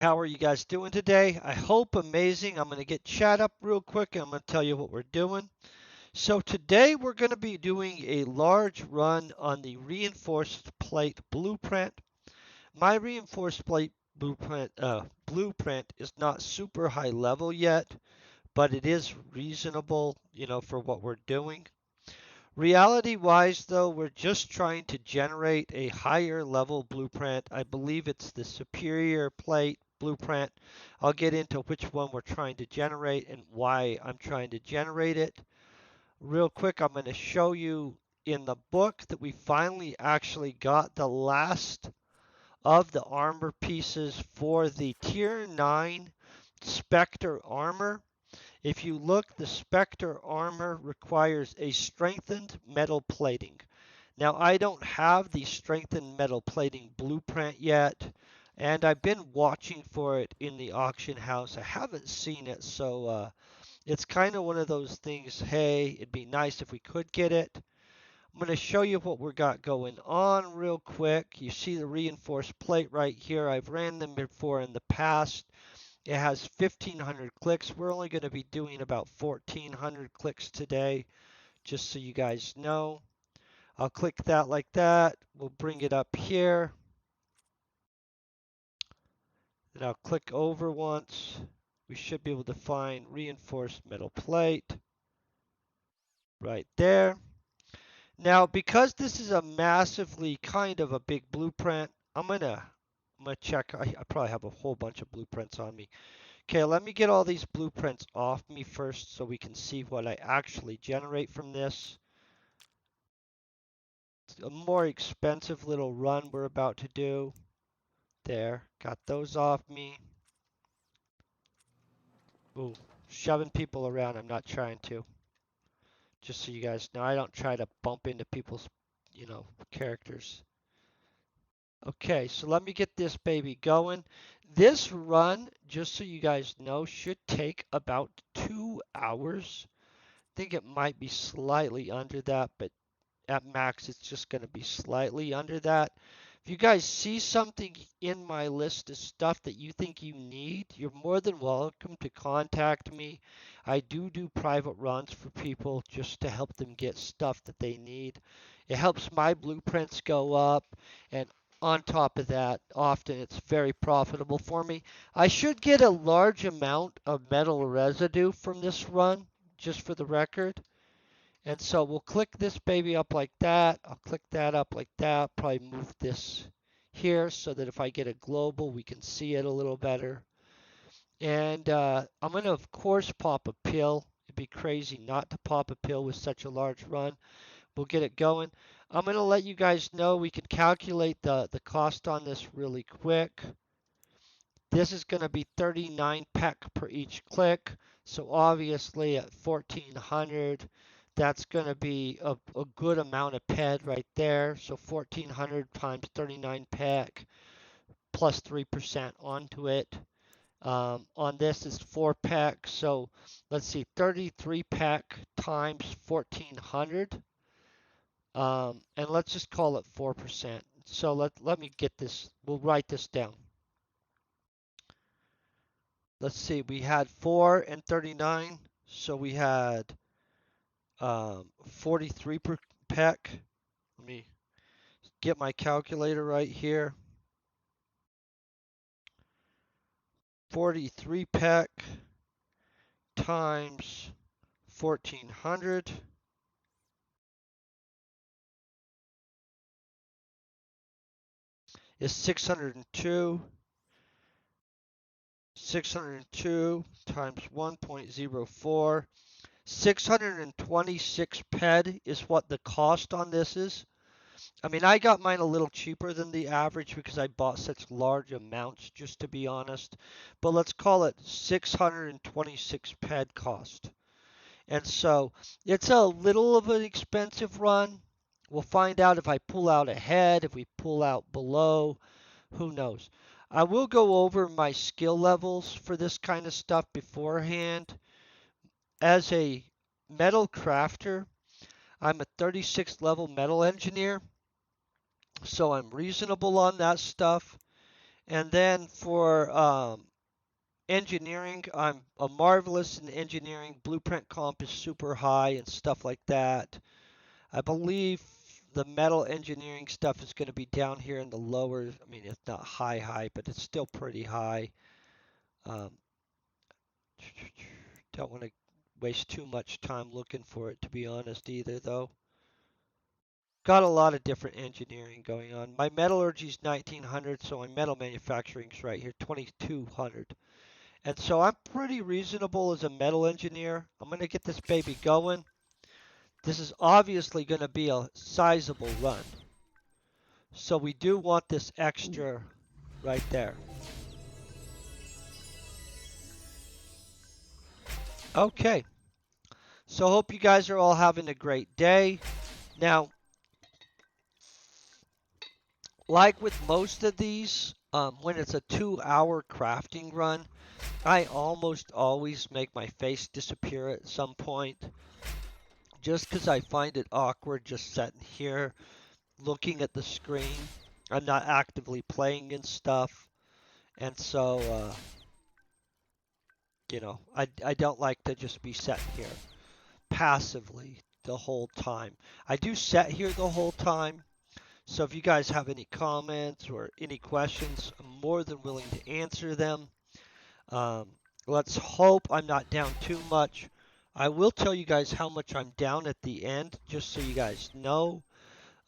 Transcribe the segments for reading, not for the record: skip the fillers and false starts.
How are you guys doing today? I hope amazing. I'm going to get chat up real quick and I'm going to tell you what we're doing. So today we're going to be doing a large run on the reinforced plate blueprint. My reinforced plate blueprint is not super high level yet, but it is reasonable, for what we're doing. Reality wise, though, we're just trying to generate a higher level blueprint. I believe it's the superior plate blueprint. I'll get into which one we're trying to generate and why I'm trying to generate it. Real quick, I'm going to show you in the book that we finally actually got the last of the armor pieces for the Tier 9 Spectre armor. If you look, the Spectre armor requires a strengthened metal plating. Now, I don't have the strengthened metal plating blueprint yet, and I've been watching for it in the auction house. I haven't seen it, so it's kind of one of those things, hey, it'd be nice if we could get it. I'm going to show you what we got going on real quick. You see the reinforced plate right here. I've ran them before in the past. It has 1,500 clicks. We're only going to be doing about 1,400 clicks today, just so you guys know. I'll click that like that. We'll bring it up here. Then I'll click over once. We should be able to find reinforced metal plate right there. Now, because this is a massively kind of a big blueprint, I'm gonna check. I probably have a whole bunch of blueprints on me. Okay, let me get all these blueprints off me first so we can see what I actually generate from this. It's a more expensive little run we're about to do. There, got those off me. Ooh, shoving people around, I'm not trying to. Just so you guys know, I don't try to bump into people's, characters. Okay, so let me get this baby going. This run, just so you guys know, should take about 2 hours. I think it might be slightly under that, but at max it's just going to be slightly under that. If you guys see something in my list of stuff that you think you need, you're more than welcome to contact me. I do private runs for people just to help them get stuff that they need. It helps my blueprints go up, and on top of that, often it's very profitable for me. I should get a large amount of metal residue from this run, just for the record. And so we'll click this baby up like that. I'll click that up like that. Probably move this here so that if I get a global, we can see it a little better. And I'm going to, of course, pop a pill. It'd be crazy not to pop a pill with such a large run. We'll get it going. I'm going to let you guys know we can calculate the cost on this really quick. This is going to be 39 peck per each click. So obviously at 1400, that's going to be a good amount of PED right there. So 1400 times 39 peck plus 3% onto it. On this is 4 peck. So let's see, 33 peck times 1400. And let's just call it 4%. So let me get this. We'll write this down. Let's see, we had 4 and 39, so we had 43 per peck. Let me get my calculator right here. 43 peck times 1400 is 602. 602 times 1.04. 626 PED is what the cost on this is. I mean, I got mine a little cheaper than the average because I bought such large amounts, just to be honest. But let's call it 626 PED cost. And so it's a little of an expensive run. We'll find out if I pull out ahead, if we pull out below, who knows. I will go over my skill levels for this kind of stuff beforehand. As a metal crafter, I'm a 36th level metal engineer, so I'm reasonable on that stuff. And then for engineering, I'm a marvelous in engineering. Blueprint comp is super high and stuff like that. I believe the metal engineering stuff is going to be down here in the lower. I mean, it's not high, but it's still pretty high. Um, don't want to waste too much time looking for it, to be honest, either, though. Got a lot of different engineering going on. My metallurgy is 1900, so my metal manufacturing is right here, 2200. And so I'm pretty reasonable as a metal engineer. I'm going to get this baby going. This is obviously going to be a sizable run. So we do want this extra right there. Okay, so hope you guys are all having a great day. Now, like with most of these, when it's a 2-hour crafting run, I almost always make my face disappear at some point, just because I find it awkward just sitting here looking at the screen. I'm not actively playing and stuff, and so, I don't like to just be sitting here passively the whole time. I do sit here the whole time, so if you guys have any comments or any questions, I'm more than willing to answer them. Um, let's hope I'm not down too much. I will tell you guys how much I'm down at the end, just so you guys know.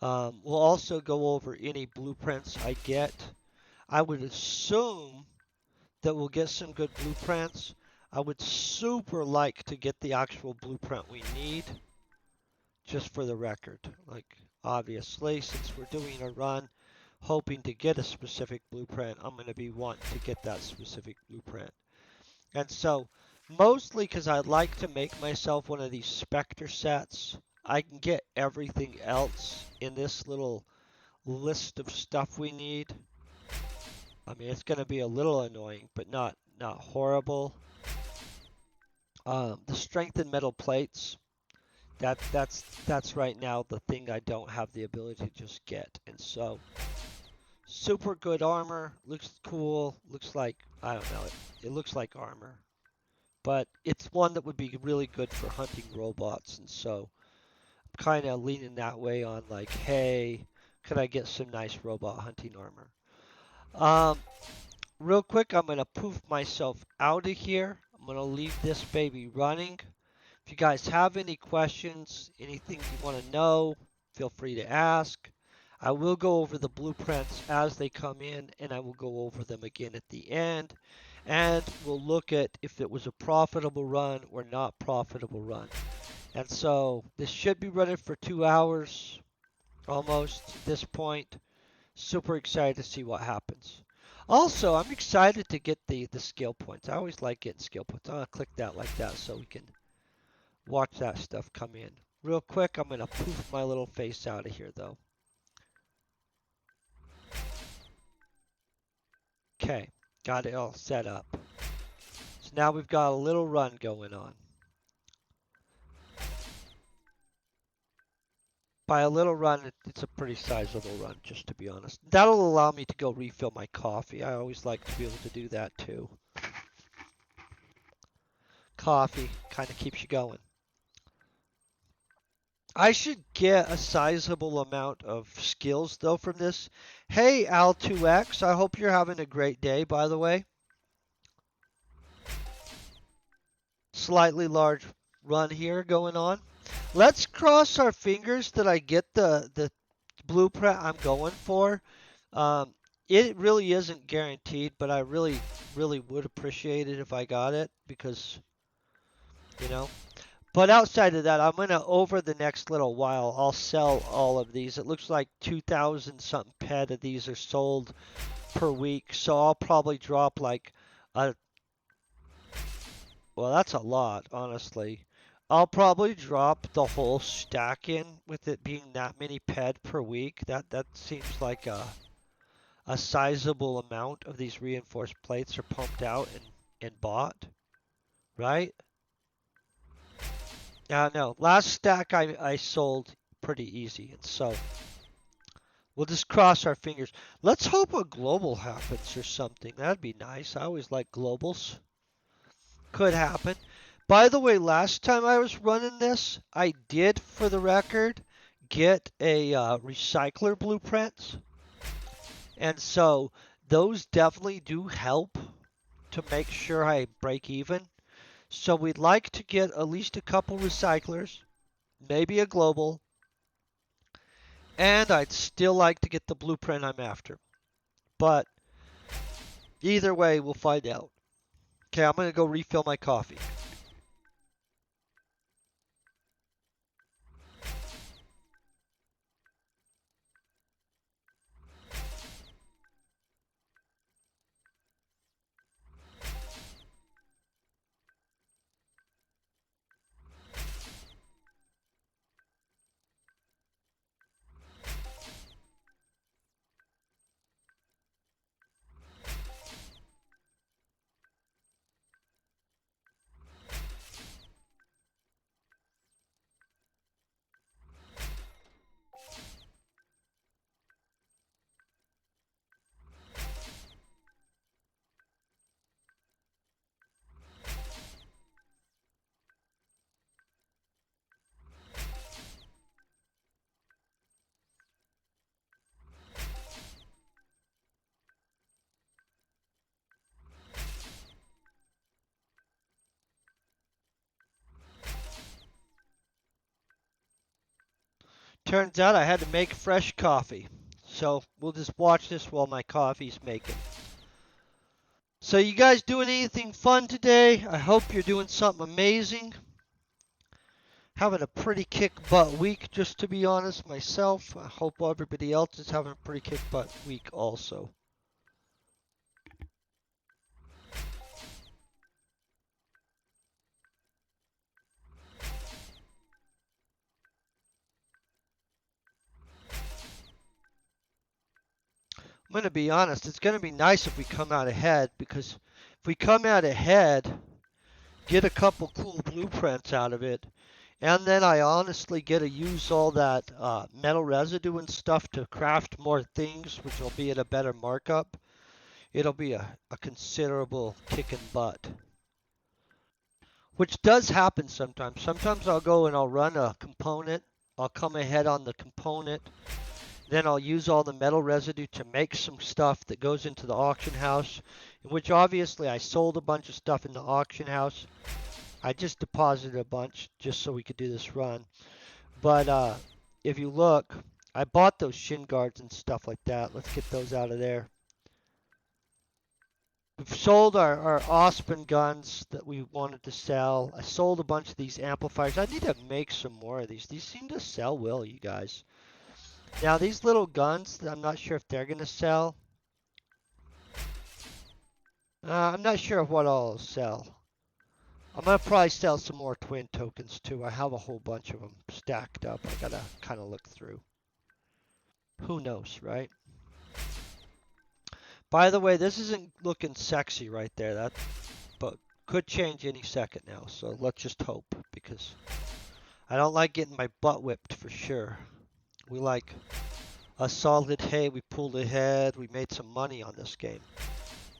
We'll also go over any blueprints I get. I would assume that we'll get some good blueprints. I would super like to get the actual blueprint we need, just for the record. Like, obviously, since we're doing a run, hoping to get a specific blueprint, I'm going to be wanting to get that specific blueprint. And so, mostly because I like to make myself one of these Spectre sets, I can get everything else in this little list of stuff we need. I mean, it's going to be a little annoying, but not horrible. The strengthened metal plates, that's right now the thing I don't have the ability to just get. And so, super good armor, looks cool, looks like, I don't know, it looks like armor. But it's one that would be really good for hunting robots, and so I'm kind of leaning that way on like, hey, could I get some nice robot hunting armor? Um, Real quick, I'm gonna poof myself out of here. I'm gonna leave this baby running. If you guys have any questions, anything you want to know, feel free to ask. I will go over the blueprints as they come in, and I will go over them again at the end. And we'll look at if it was a profitable run or not profitable run. And so this should be running for 2 hours almost at this point. Super excited to see what happens. Also, I'm excited to get the skill points. I always like getting skill points. I'm going to click that like that so we can watch that stuff come in. Real quick, I'm going to poof my little face out of here, though. Okay, got it all set up. So now we've got a little run going on. By a little run, it's a pretty sizable run, just to be honest. That'll allow me to go refill my coffee. I always like to be able to do that, too. Coffee kind of keeps you going. I should get a sizable amount of skills, though, from this. Hey, Al2X, I hope you're having a great day, by the way. Slightly large run here going on. Let's cross our fingers that I get the blueprint I'm going for. It really isn't guaranteed, but I really would appreciate it if I got it because, you know. But outside of that, I'm going to, over the next little while, I'll sell all of these. It looks like 2,000 something pet of these are sold per week. So I'll probably drop like a, well, that's a lot, honestly. I'll probably drop the whole stack in with it being that many ped per week. That seems like a sizable amount of these reinforced plates are pumped out and bought, right? No, last stack I sold pretty easy, and so We'll just cross our fingers. Let's hope a global happens or something. That'd be nice. I always like globals. Could happen. By the way, last time I was running this, I did, for the record, get a recycler blueprints. And so those definitely do help to make sure I break even. So we'd like to get at least a couple recyclers, maybe a global, and I'd still like to get the blueprint I'm after. But either way, we'll find out. Okay, I'm going to go refill my coffee. Turns out I had to make fresh coffee. So we'll just watch this while my coffee's making. So you guys doing anything fun today? I hope you're doing something amazing. Having a pretty kick butt week, just to be honest myself. I hope everybody else is having a pretty kick butt week also. I'm going to be honest, it's going to be nice if we come out ahead, because if we come out ahead, get a couple cool blueprints out of it, and then I honestly get to use all that metal residue and stuff to craft more things, which will be at a better markup. It'll be a considerable kick in butt. Which does happen sometimes. Sometimes I'll go and I'll run a component. I'll come ahead on the component. Then I'll use all the metal residue to make some stuff that goes into the auction house, in which obviously I sold a bunch of stuff in the auction house. I just deposited a bunch just so we could do this run. But if you look, I bought those shin guards and stuff like that. Let's get those out of there. We've sold our Ospen guns that we wanted to sell. I sold a bunch of these amplifiers. I need to make some more of these. These seem to sell well, you guys. Now, these little guns, I'm not sure if they're going to sell. I'm not sure of what I'll sell. I'm going to probably sell some more twin tokens, too. I have a whole bunch of them stacked up. I got to kind of look through. Who knows, right? By the way, this isn't looking sexy right there. That, but could change any second now. So let's just hope, because I don't like getting my butt whipped for sure. We like a solid, hey, we pulled ahead, we made some money on this game.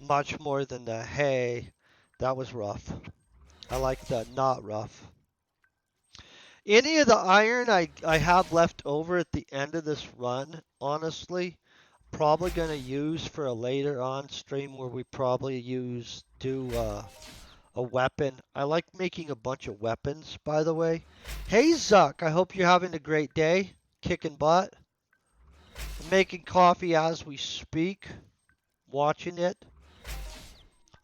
Much more than the, hey, that was rough. I like the not rough. Any of the iron I have left over at the end of this run, honestly, probably going to use for a later on stream where we probably do a weapon. I like making a bunch of weapons, by the way. Hey, Zuck, I hope you're having a great day. Kicking butt. I'm making coffee as we speak. Watching it.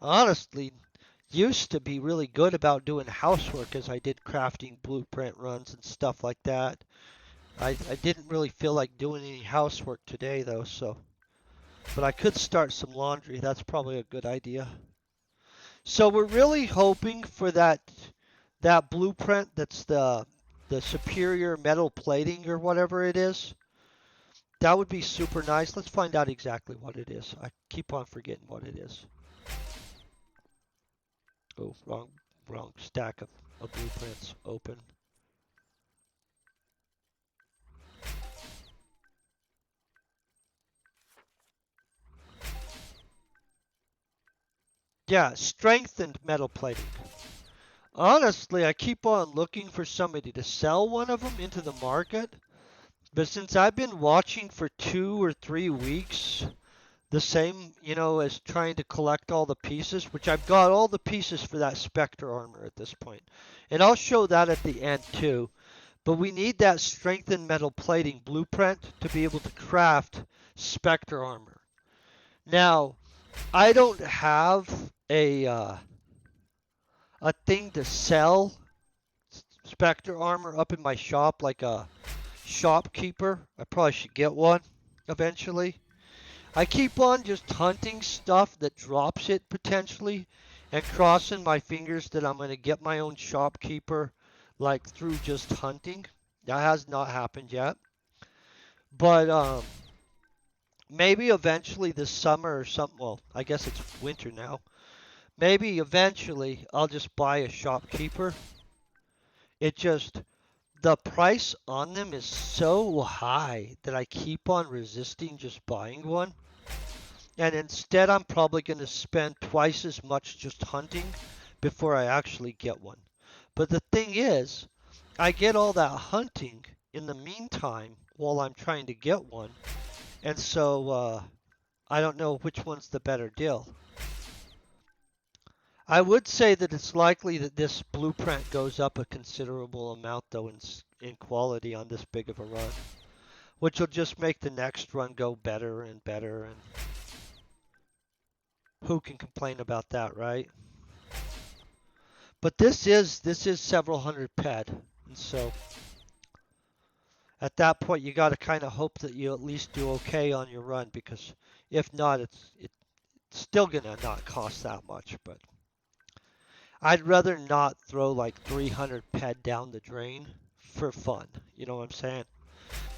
Honestly, used to be really good about doing housework as I did crafting blueprint runs and stuff like that. I didn't really feel like doing any housework today, though, so. But I could start some laundry. That's probably a good idea. So we're really hoping for that blueprint that's the superior metal plating or whatever it is. That would be super nice. Let's find out exactly what it is. I keep on forgetting what it is. Oh, wrong stack of blueprints open. Yeah, strengthened metal plating. Honestly, I keep on looking for somebody to sell one of them into the market, but since I've been watching for 2 or 3 weeks, the same, as trying to collect all the pieces, which I've got all the pieces for that Spectre armor at this point. And I'll show that at the end too. But we need that strengthened metal plating blueprint to be able to craft Spectre armor. Now, I don't have a thing to sell Spectre armor up in my shop like a shopkeeper. I probably should get one eventually. I keep on just hunting stuff that drops it potentially and crossing my fingers that I'm going to get my own shopkeeper like through just hunting. That has not happened yet. But maybe eventually this summer or something. Well, I guess it's winter now. Maybe eventually I'll just buy a shopkeeper. It just, the price on them is so high that I keep on resisting just buying one. And instead, I'm probably going to spend twice as much just hunting before I actually get one. But the thing is, I get all that hunting in the meantime while I'm trying to get one. And so I don't know which one's the better deal. I would say that it's likely that this blueprint goes up a considerable amount, though, in quality on this big of a run, which will just make the next run go better and better. And who can complain about that, right? But this is several hundred ped, and so at that point you got to kind of hope that you at least do okay on your run, because if not, it's still gonna not cost that much. But I'd rather not throw like 300 ped down the drain for fun. You know what I'm saying?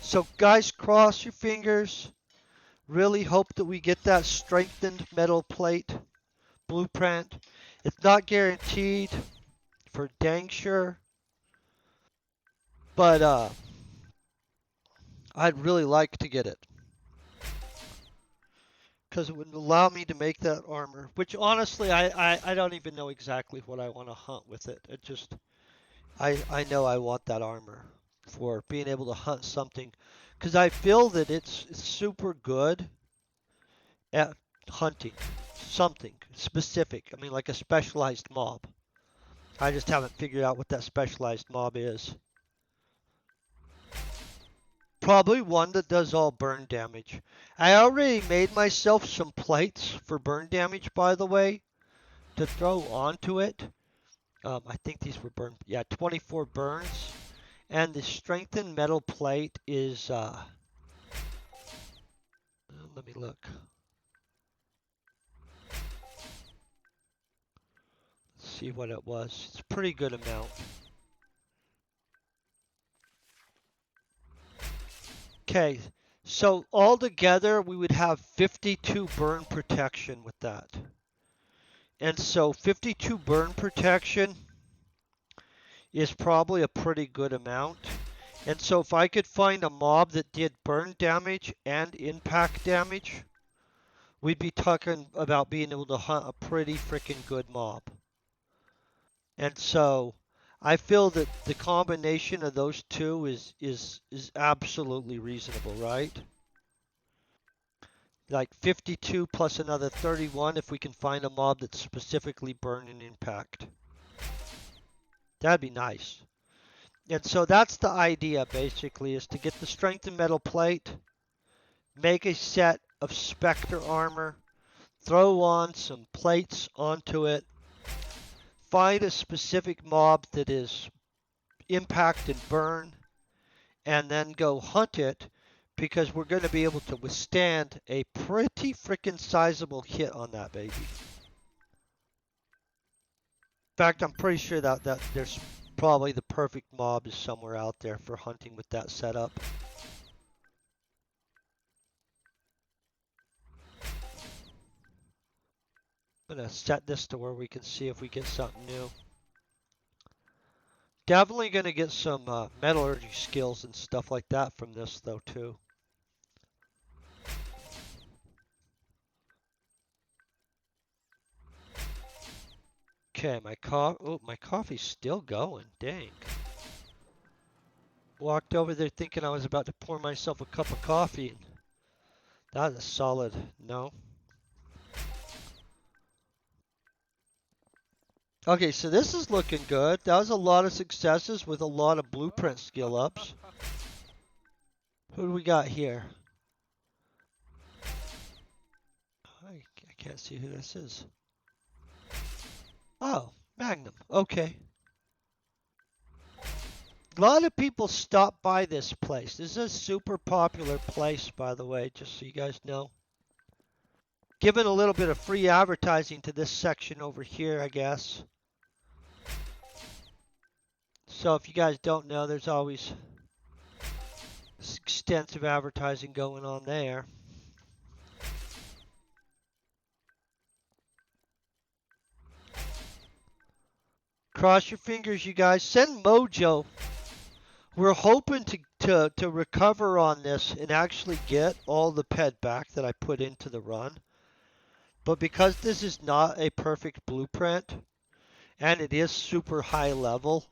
So guys, cross your fingers. Really hope that we get that strengthened metal plate blueprint. It's not guaranteed for dang sure, but I'd really like to get it because it would allow me to make that armor, which honestly I don't even know exactly what I want to hunt with it. It just, I know I want that armor for being able to hunt something, because I feel that it's super good at hunting something specific. I mean, like a specialized mob. I just haven't figured out what that specialized mob is. Probably one that does all burn damage. I already made myself some plates for burn damage, by the way, to throw onto it. I think these were burn. Yeah, 24 burns. And the strengthened metal plate is, let me look. Let's see what it was. It's a pretty good amount. Okay, so altogether we would have 52 burn protection with that. And so 52 burn protection is probably a pretty good amount. And so if I could find a mob that did burn damage and impact damage, we'd be talking about being able to hunt a pretty freaking good mob. And so I feel that the combination of those two is absolutely reasonable, right? Like 52 plus another 31 if we can find a mob that's specifically burn and impact. That'd be nice. And so that's the idea, basically, is to get the strengthened metal plate, make a set of Spectre armor, throw on some plates onto it, find a specific mob that is impact and burn, and then go hunt it, because we're going to be able to withstand a pretty freaking sizable hit on that baby. In fact, I'm pretty sure that there's probably the perfect mob is somewhere out there for hunting with that setup. I'm going to set this to where we can see if we get something new. Definitely going to get some metallurgy skills and stuff like that from this, though, too. Okay, my coffee's still going. Dang. Walked over there thinking I was about to pour myself a cup of coffee. That is a solid no. Okay, so this is looking good. That was a lot of successes with a lot of blueprint skill ups. Who do we got here? I can't see who this is. Oh, Magnum. Okay. A lot of people stop by this place. This is a super popular place, by the way, just so you guys know. Giving a little bit of free advertising to this section over here, I guess. So if you guys don't know, there's always extensive advertising going on there. Cross your fingers, you guys. Send Mojo. We're hoping to recover on this and actually get all the ped back that I put into the run. But because this is not a perfect blueprint, and it is super high level,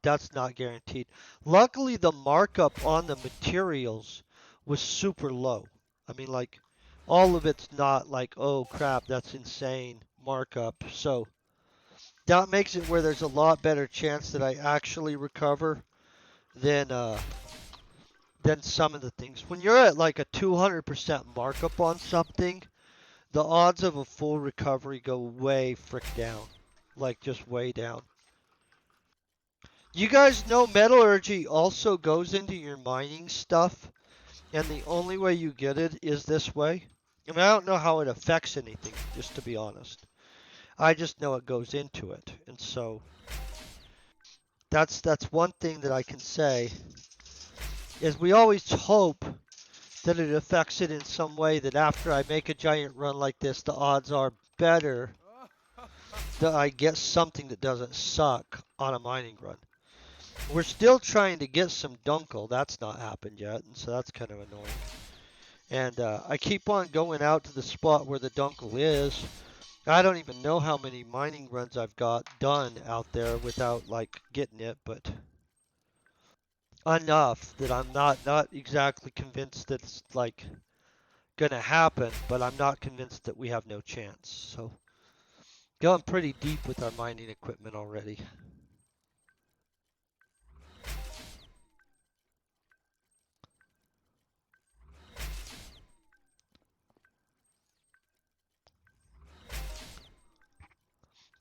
that's not guaranteed. Luckily, the markup on the materials was super low. I mean, like, all of it's not like, oh crap, that's insane markup. So that makes it where there's a lot better chance that I actually recover than some of the things. When you're at like a 200% markup on something, the odds of a full recovery go way frick down. Like, just way down. You guys know metallurgy also goes into your mining stuff, and the only way you get it is this way. I mean, I don't know how it affects anything, just to be honest. I just know it goes into it, and so that's one thing that I can say is we always hope that it affects it in some way that after I make a giant run like this, the odds are better that I get something that doesn't suck on a mining run. We're still trying to get some Dunkel. That's not happened yet, and so that's kind of annoying. And I keep on going out to the spot where the Dunkel is. I don't even know how many mining runs I've got done out there without like getting it, but enough that I'm not exactly convinced that it's like gonna happen, but I'm not convinced that we have no chance. So going pretty deep with our mining equipment already.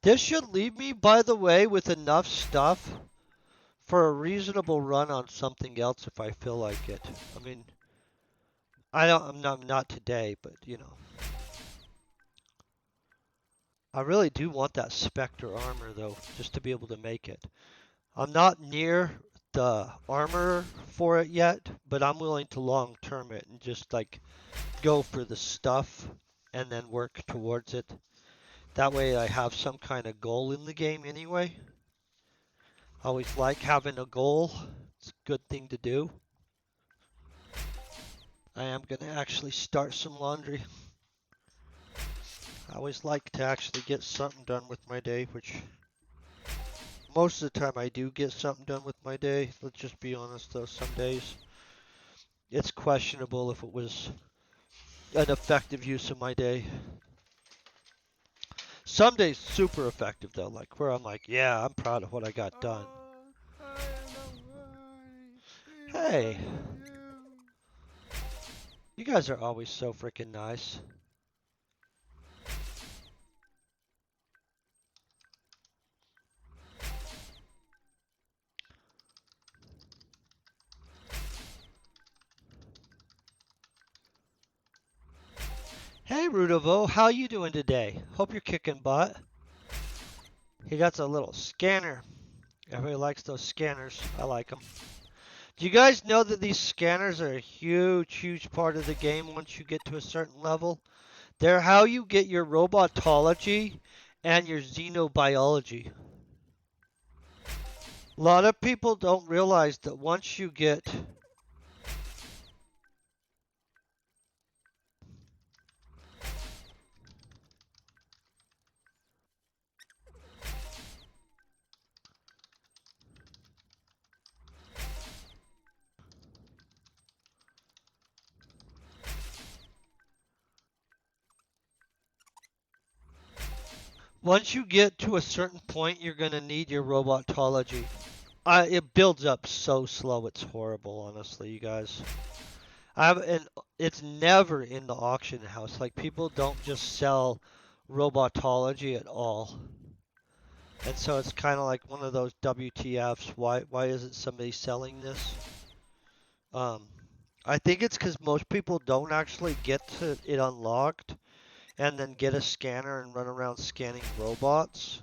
This should leave me, by the way, with enough stuff for a reasonable run on something else if I feel like it. I mean, I'm not today, but you know. I really do want that Spectre armor though, just to be able to make it. I'm not near the armor for it yet, but I'm willing to long term it and just like go for the stuff and then work towards it. That way I have some kind of goal in the game anyway. I always like having a goal. It's a good thing to do. I am going to actually start some laundry. I always like to actually get something done with my day, which most of the time I do get something done with my day. Let's just be honest though, some days it's questionable if it was an effective use of my day. Some days super effective though, like where I'm like, yeah, I'm proud of what I got done. Hey, you guys are always so freaking nice. Hey Rudovo, how you doing today? Hope you're kicking butt. He got a little scanner. Everybody likes those scanners. I like them. Do you guys know that these scanners are a huge part of the game once you get to a certain level? They're how you get your robotology and your xenobiology. A lot of people don't realize that once you get Once you get to a certain point, you're going to need your robotology. It builds up so slow, it's horrible, honestly, you guys. And it's never in the auction house. Like, people don't just sell robotology at all. And so it's kind of like one of those WTFs. Why isn't somebody selling this? Um, I think it's because most people don't actually get to it unlocked and then get a scanner and run around scanning robots.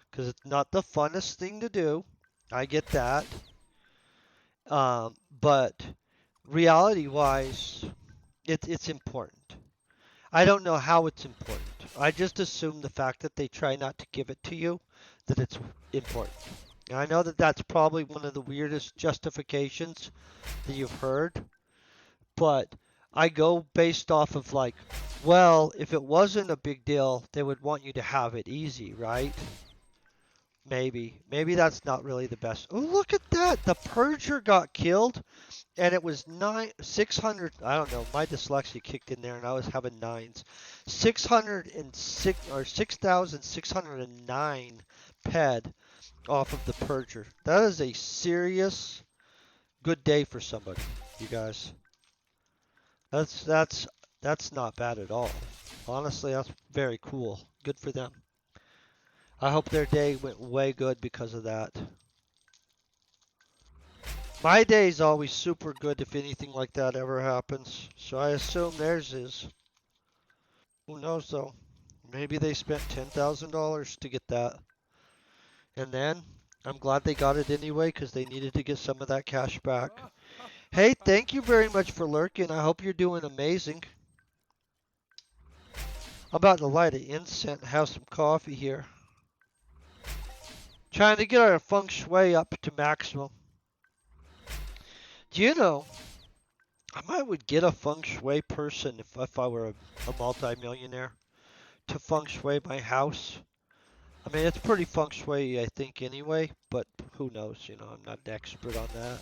Because it's not the funnest thing to do. I get that. But reality-wise, it's important. I don't know how it's important. I just assume the fact that they try not to give it to you, that it's important. And I know that that's probably one of the weirdest justifications that you've heard, but I go based off of like, well, if it wasn't a big deal, they would want you to have it easy, right? Maybe that's not really the best. Oh, look at that! The Purger got killed, and it was 600. I don't know. My dyslexia kicked in there, and I was having nines. 606 or 6,609 ped off of the Purger. That is a serious good day for somebody, you guys. That's not bad at all. Honestly, that's very cool. Good for them. I hope their day went way good because of that. My day is always super good if anything like that ever happens, so I assume theirs is. Who knows though? Maybe they spent $10,000 to get that. And then, I'm glad they got it anyway because they needed to get some of that cash back. Hey, thank you very much for lurking. I hope you're doing amazing. I'm about to light an incense and have some coffee here. Trying to get our feng shui up to maximum. Do you know, I would get a feng shui person if I were a multi-millionaire to feng shui my house. I mean, it's pretty feng shui, I think, anyway, but who knows, you know, I'm not an expert on that.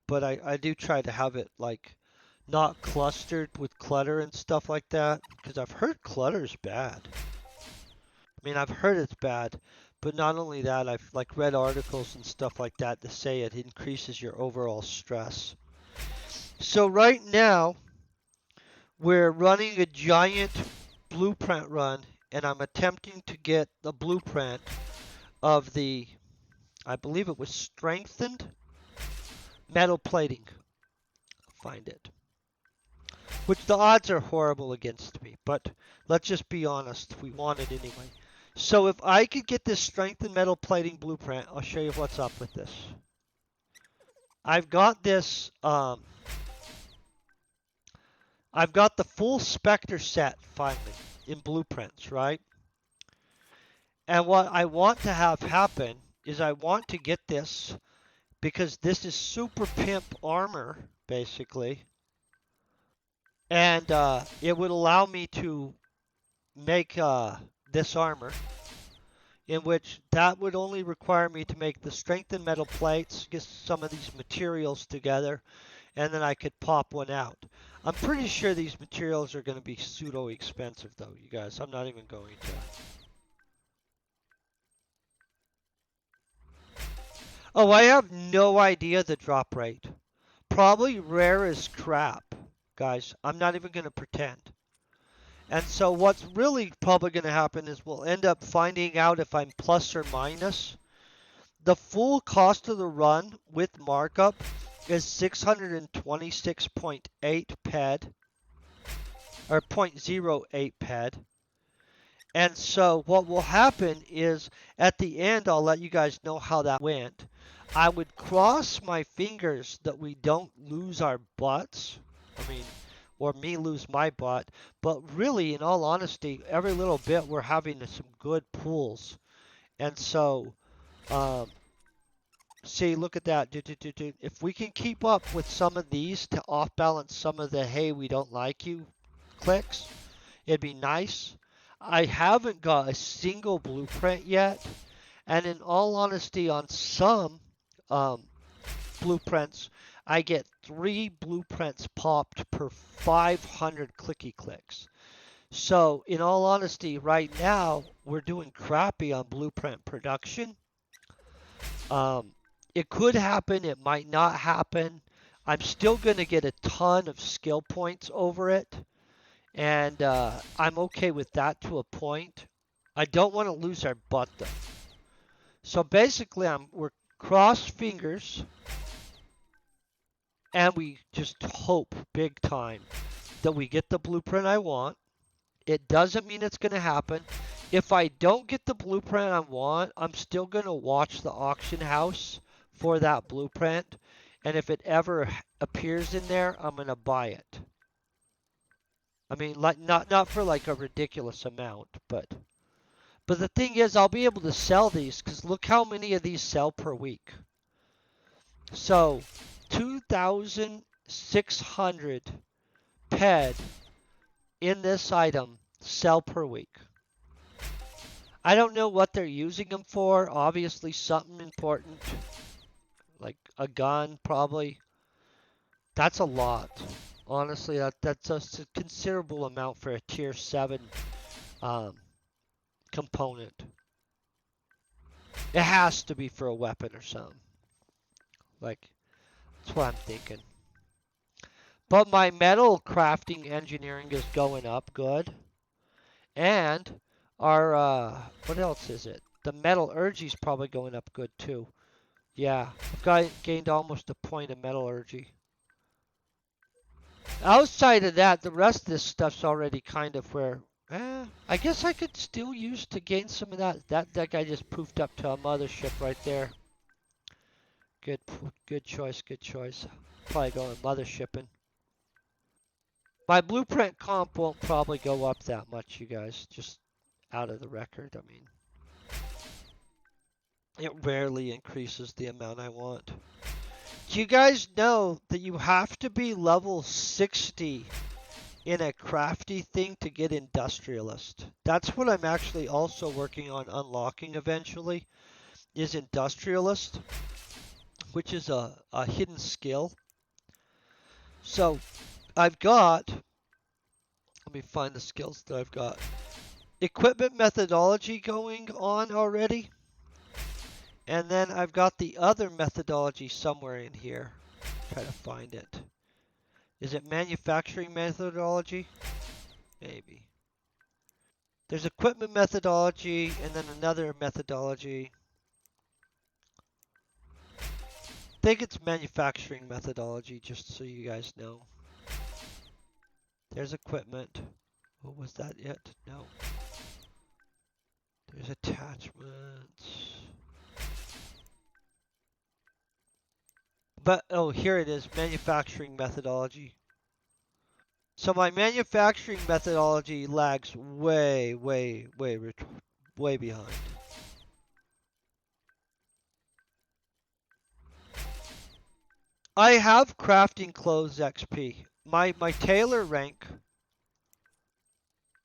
But I do try to have it, like, not clustered with clutter and stuff like that, because I've heard clutter's bad. I mean, I've heard it's bad, but not only that, I've, like, read articles and stuff like that that say it increases your overall stress. So right now, we're running a giant blueprint run, and I'm attempting to get the blueprint of the, I believe it was strengthened metal plating. Find it. Which the odds are horrible against me, but let's just be honest, we want it anyway. So if I could get this strengthened metal plating blueprint, I'll show you what's up with this. I've got this, I've got the full Spectre set finally in blueprints, right? And what I want to have happen is I want to get this because this is super pimp armor, basically. And it would allow me to make this armor, in which that would only require me to make the strengthened metal plates, get some of these materials together, and then I could pop one out. I'm pretty sure these materials are going to be pseudo expensive though, you guys. I'm not even going to. Oh, I have no idea the drop rate. Probably rare as crap, guys. I'm not even going to pretend. And so what's really probably going to happen is we'll end up finding out if I'm plus or minus. The full cost of the run with markup is 626.8 ped, or 0.08 ped. And so what will happen is at the end, I'll let you guys know how that went. I would cross my fingers that we don't lose our butts. I mean, or me lose my butt. But really, in all honesty, every little bit we're having some good pulls. And so, see, look at that. If we can keep up with some of these to off balance some of the hey, we don't like you clicks, it'd be nice. I haven't got a single blueprint yet. And in all honesty, on some blueprints, I get 3 blueprints popped per 500 clicky clicks. So in all honesty, right now, we're doing crappy on blueprint production. Um, it could happen, it might not happen. I'm still going to get a ton of skill points over it, and I'm okay with that to a point. I don't want to lose our butt though. So basically, we're cross fingers, and we just hope big time that we get the blueprint I want. It doesn't mean it's going to happen. If I don't get the blueprint I want, I'm still going to watch the auction house for that blueprint. And if it ever appears in there, I'm going to buy it. I mean, like not for like a ridiculous amount, but the thing is, I'll be able to sell these because look how many of these sell per week. So 2,600 PED in this item sell per week. I don't know what they're using them for. Obviously something important, like a gun probably. That's a lot. Honestly, that's a considerable amount for a tier 7 component. It has to be for a weapon or something. Like, that's what I'm thinking. But my metal crafting engineering is going up good. And our, what else is it? The metallurgy is probably going up good too. Yeah, I've gained almost a point of metallurgy. Outside of that, the rest of this stuff's already kind of where, I guess I could still use to gain some of that. That guy just poofed up to a mothership right there. Good choice, good choice. Probably going mothershipping. My blueprint comp won't probably go up that much, you guys. Just out of the record, I mean. It rarely increases the amount I want. Do you guys know that you have to be level 60 in a crafty thing to get industrialist? That's what I'm actually also working on unlocking eventually, is industrialist, which is a hidden skill. So I've got, let me find the skills that I've got. Equipment methodology going on already. And then I've got the other methodology somewhere in here. Try to find it. Is it manufacturing methodology? Maybe. There's equipment methodology and then another methodology. I think it's manufacturing methodology, just so you guys know. There's equipment. Oh, was that it? No. There's attachments. But, oh, here it is, manufacturing methodology. So my manufacturing methodology lags way behind. I have crafting clothes XP. My tailor rank.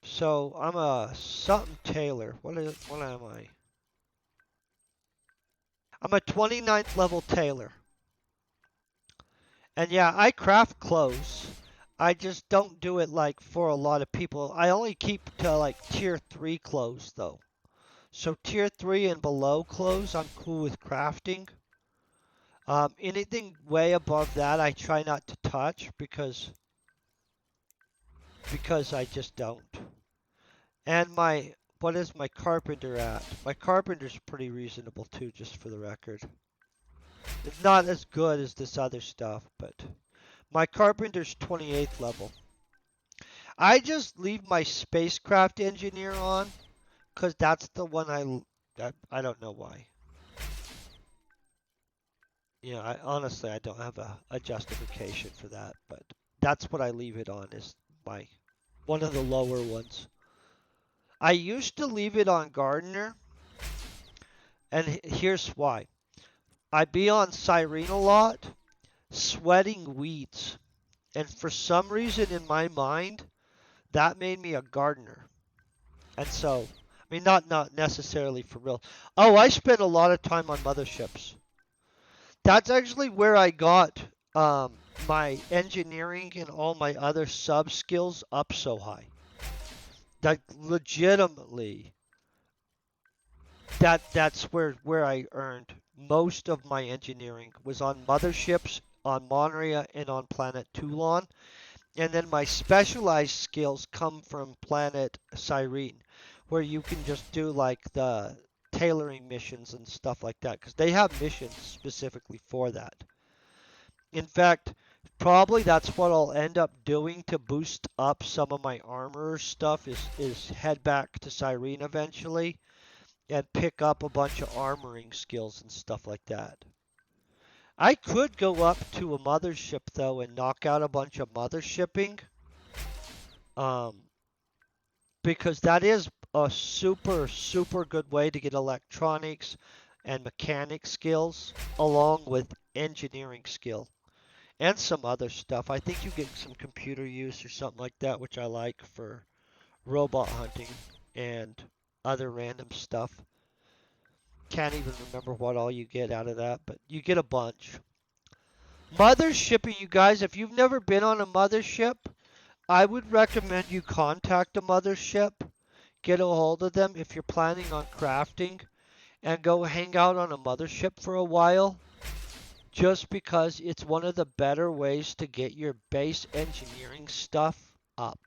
So I'm a something tailor. What am I? I'm a 29th level tailor. And yeah, I craft clothes. I just don't do it like for a lot of people. I only keep to like tier 3 clothes though. So tier 3 and below clothes, I'm cool with crafting. Anything way above that, I try not to touch because I just don't. And what is my carpenter at? My carpenter's pretty reasonable too, just for the record. It's not as good as this other stuff, but my carpenter's 28th level. I just leave my spacecraft engineer on, because that's the one I don't know why. Yeah, honestly, I don't have a justification for that, but that's what I leave it on, is one of the lower ones. I used to leave it on gardener, and here's why. I'd be on Siren a lot, sweating weeds, and for some reason in my mind, that made me a gardener. And so, I mean, not necessarily for real. Oh, I spent a lot of time on motherships. That's actually where I got my engineering and all my other sub skills up so high. Like legitimately, that's where I earned most of my engineering was on motherships, on Monria, and on planet Toulon. And then my specialized skills come from planet Cyrene, where you can just do like the tailoring missions and stuff like that, because they have missions specifically for that. In fact, probably that's what I'll end up doing to boost up some of my armor stuff is head back to Cyrene eventually and pick up a bunch of armoring skills and stuff like that. I could go up to a mothership though and knock out a bunch of mothershipping, um, because that is a super good way to get electronics and mechanic skills along with engineering skill and some other stuff. I think you get some computer use or something like that, which I like for robot hunting and other random stuff. Can't even remember what all you get out of that, but you get a bunch. Mothershipping, you guys, if you've never been on a mothership, I would recommend you contact a mothership, get a hold of them if you're planning on crafting, and go hang out on a mothership for a while, just because it's one of the better ways to get your base engineering stuff up.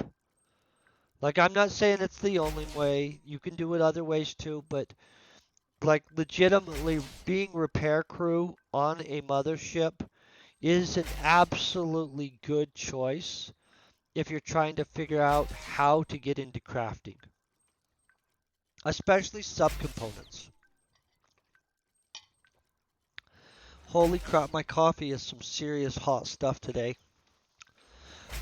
Like, I'm not saying it's the only way, you can do it other ways too, but like legitimately being repair crew on a mothership is an absolutely good choice if you're trying to figure out how to get into crafting, especially subcomponents. Holy crap, my coffee is some serious hot stuff today.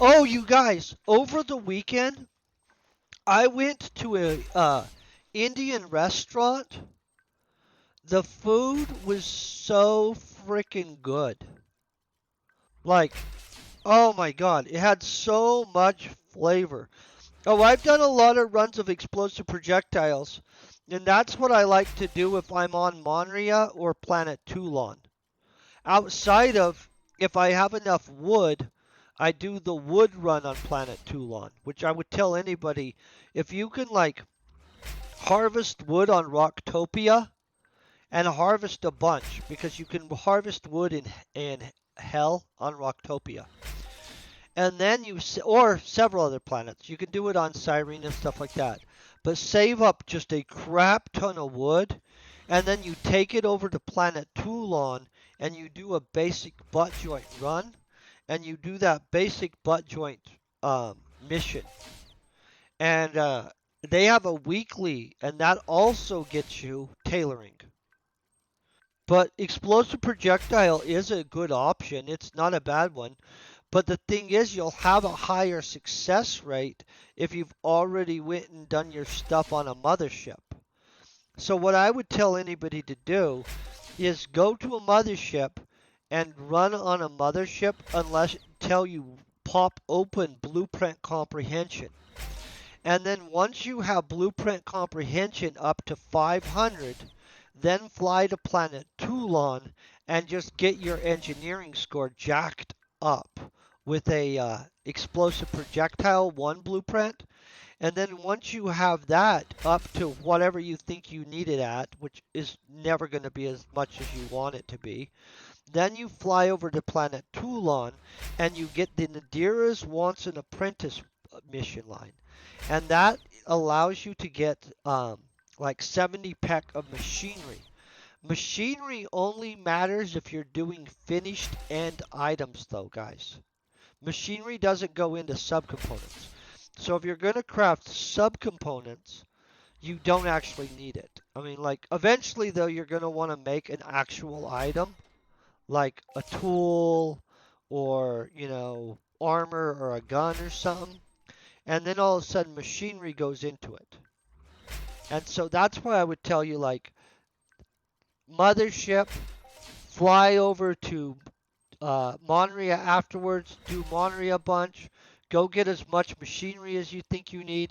Oh, you guys, over the weekend, I went to a Indian restaurant. The food was so freaking good. Like, oh my god, it had so much flavor. Oh, I've done a lot of runs of explosive projectiles, and that's what I like to do if I'm on Monria or Planet Toulon. Outside of, if I have enough wood, I do the wood run on Planet Toulon, which I would tell anybody, if you can like harvest wood on Rocktopia and harvest a bunch, because you can harvest wood in hell on Rocktopia. And then or several other planets. You can do it on Cyrene and stuff like that. But save up just a crap ton of wood, and then you take it over to planet Toulon, and you do a basic butt joint run, and you do that basic butt joint mission. And they have a weekly, and that also gets you tailoring. But explosive projectile is a good option. It's not a bad one. But the thing is, you'll have a higher success rate if you've already went and done your stuff on a mothership. So what I would tell anybody to do is go to a mothership and run on a mothership until you pop open blueprint comprehension. And then once you have blueprint comprehension up to 500, then fly to planet Toulon and just get your engineering score jacked up with a explosive projectile 1 blueprint. And then once you have that up to whatever you think you need it at, which is never going to be as much as you want it to be, then you fly over to planet Toulon and you get the Nadira's Wants an Apprentice mission line. And that allows you to get like 70 peck of machinery. Machinery only matters if you're doing finished end items though, guys. Machinery doesn't go into subcomponents. So if you're going to craft subcomponents, you don't actually need it. I mean, like, eventually though, you're going to want to make an actual item, like a tool or, armor or a gun or something. And then all of a sudden machinery goes into it. And so that's why I would tell you, like, mothership, fly over to Monria afterwards, do Monria a bunch, go get as much machinery as you think you need,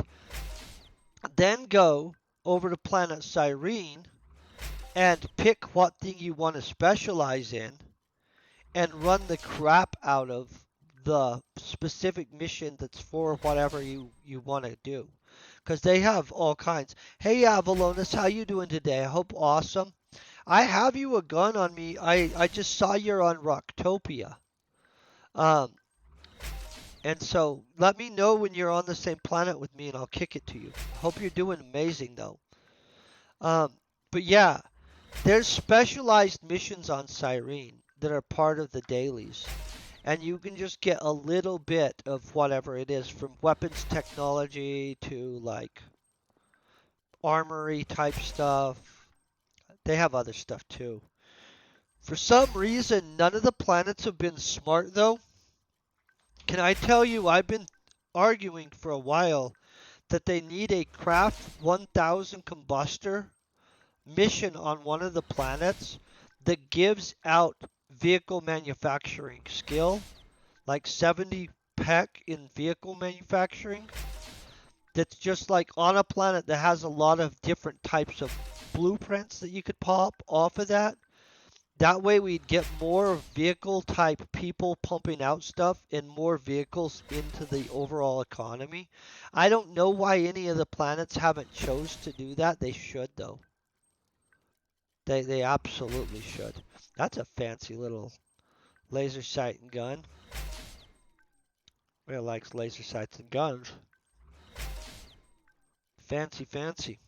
then go over to planet Cyrene and pick what thing you want to specialize in and run the crap out of the specific mission that's for whatever you want to do. because they have all kinds. Hey, Avalonus, how you doing today? I hope awesome. I have you a gun on me. I just saw you're on Rocktopia. Um, and so let me know when you're on the same planet with me, and I'll kick it to you. Hope you're doing amazing though. Um, but yeah, there's specialized missions on Cyrene that are part of the dailies. And you can just get a little bit of whatever it is, from weapons technology to like armory type stuff. They have other stuff too. For some reason, none of the planets have been smart though. Can I tell you, I've been arguing for a while that they need a Craft 1000 combustor mission on one of the planets that gives out vehicle manufacturing skill, like 70 peck in vehicle manufacturing. That's just like on a planet that has a lot of different types of blueprints that you could pop off of that. That way we'd get more vehicle type people pumping out stuff and more vehicles into the overall economy. I don't know why any of the planets haven't chose to do that. They should though. They absolutely should. That's a fancy little laser sight and gun. Really likes laser sights and guns. Fancy, fancy.